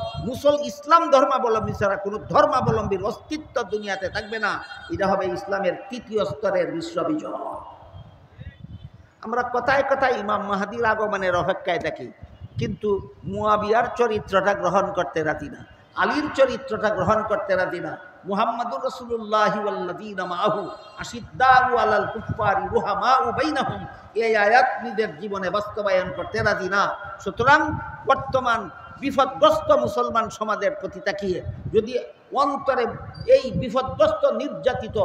ইসলাম ধর্মাবলম্বী ছাড়া কোনো ধর্মাবলম্বীর অস্তিত্ব দুনিয়াতে থাকবে না। এটা হবে ইসলামের তৃতীয় স্তরের বিশ্ববিজয়। আমরা কথায় কথায় ইমাম মাহদির আগমনের অপেক্ষায় থাকি, কিন্তু মুআবিয়ার চরিত্রটা গ্রহণ করতে রাজি না, আলীর চরিত্রটা গ্রহণ করতে রাজি না। মুহাম্মাদুর রাসূলুল্লাহি ওয়াল্লাযীনা মাআহু আশিদ্দাউ আলাল কুফফারি রুহামাউ বাইনাহুম, এই আয়াত নিজের জীবনে বাস্তবায়ন করতে রাজি না। সুতরাং বর্তমান বিপদগ্রস্ত মুসলমান সমাজের প্রতি তাকিয়ে যদি অন্তরে এই বিপদগ্রস্ত নির্যাতিত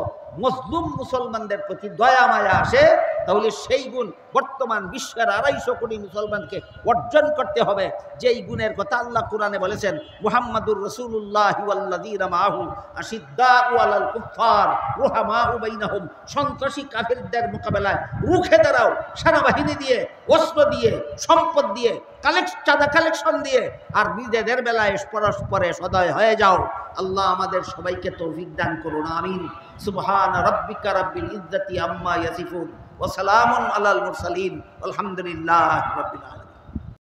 মজলুম মুসলমানদের প্রতি দয়া মায়া আসে, তাহলে সেই গুণ বর্তমান বিশ্বের 250 কোটি মুসলমানকে অর্জন করতে হবে। যেই গুণের কথা আল্লাহ কোরআনে বলেছেন, মুহাম্মাদুর রাসূলুল্লাহি ওয়াল্লাযীনা মাআহু আশিদ্দাউ আলাল কুফফার রুহামাউ বাইনাহুম। সন্ত্রাসী কাফেরদের মোকাবেলায় রুখে দাঁড়াও, সেনাবাহিনী দিয়ে, অস্ত্র দিয়ে, সম্পদ দিয়ে, চাঁদা কালেকশন দিয়ে, আর নিজেদের বেলায় পরস্পরে সদয় হয়ে যাও। আল্লাহ আমাদের সবাইকে তৌফিক দান করুন, আমিন। সুবহানা রাব্বিকা রাব্বিল ইজ্জাতি আম্মা ইয়াসিফুন ওয়া সালামুন আলাল মুরসালিন আলহামদুলিল্লাহি রাব্বিল আলামিন।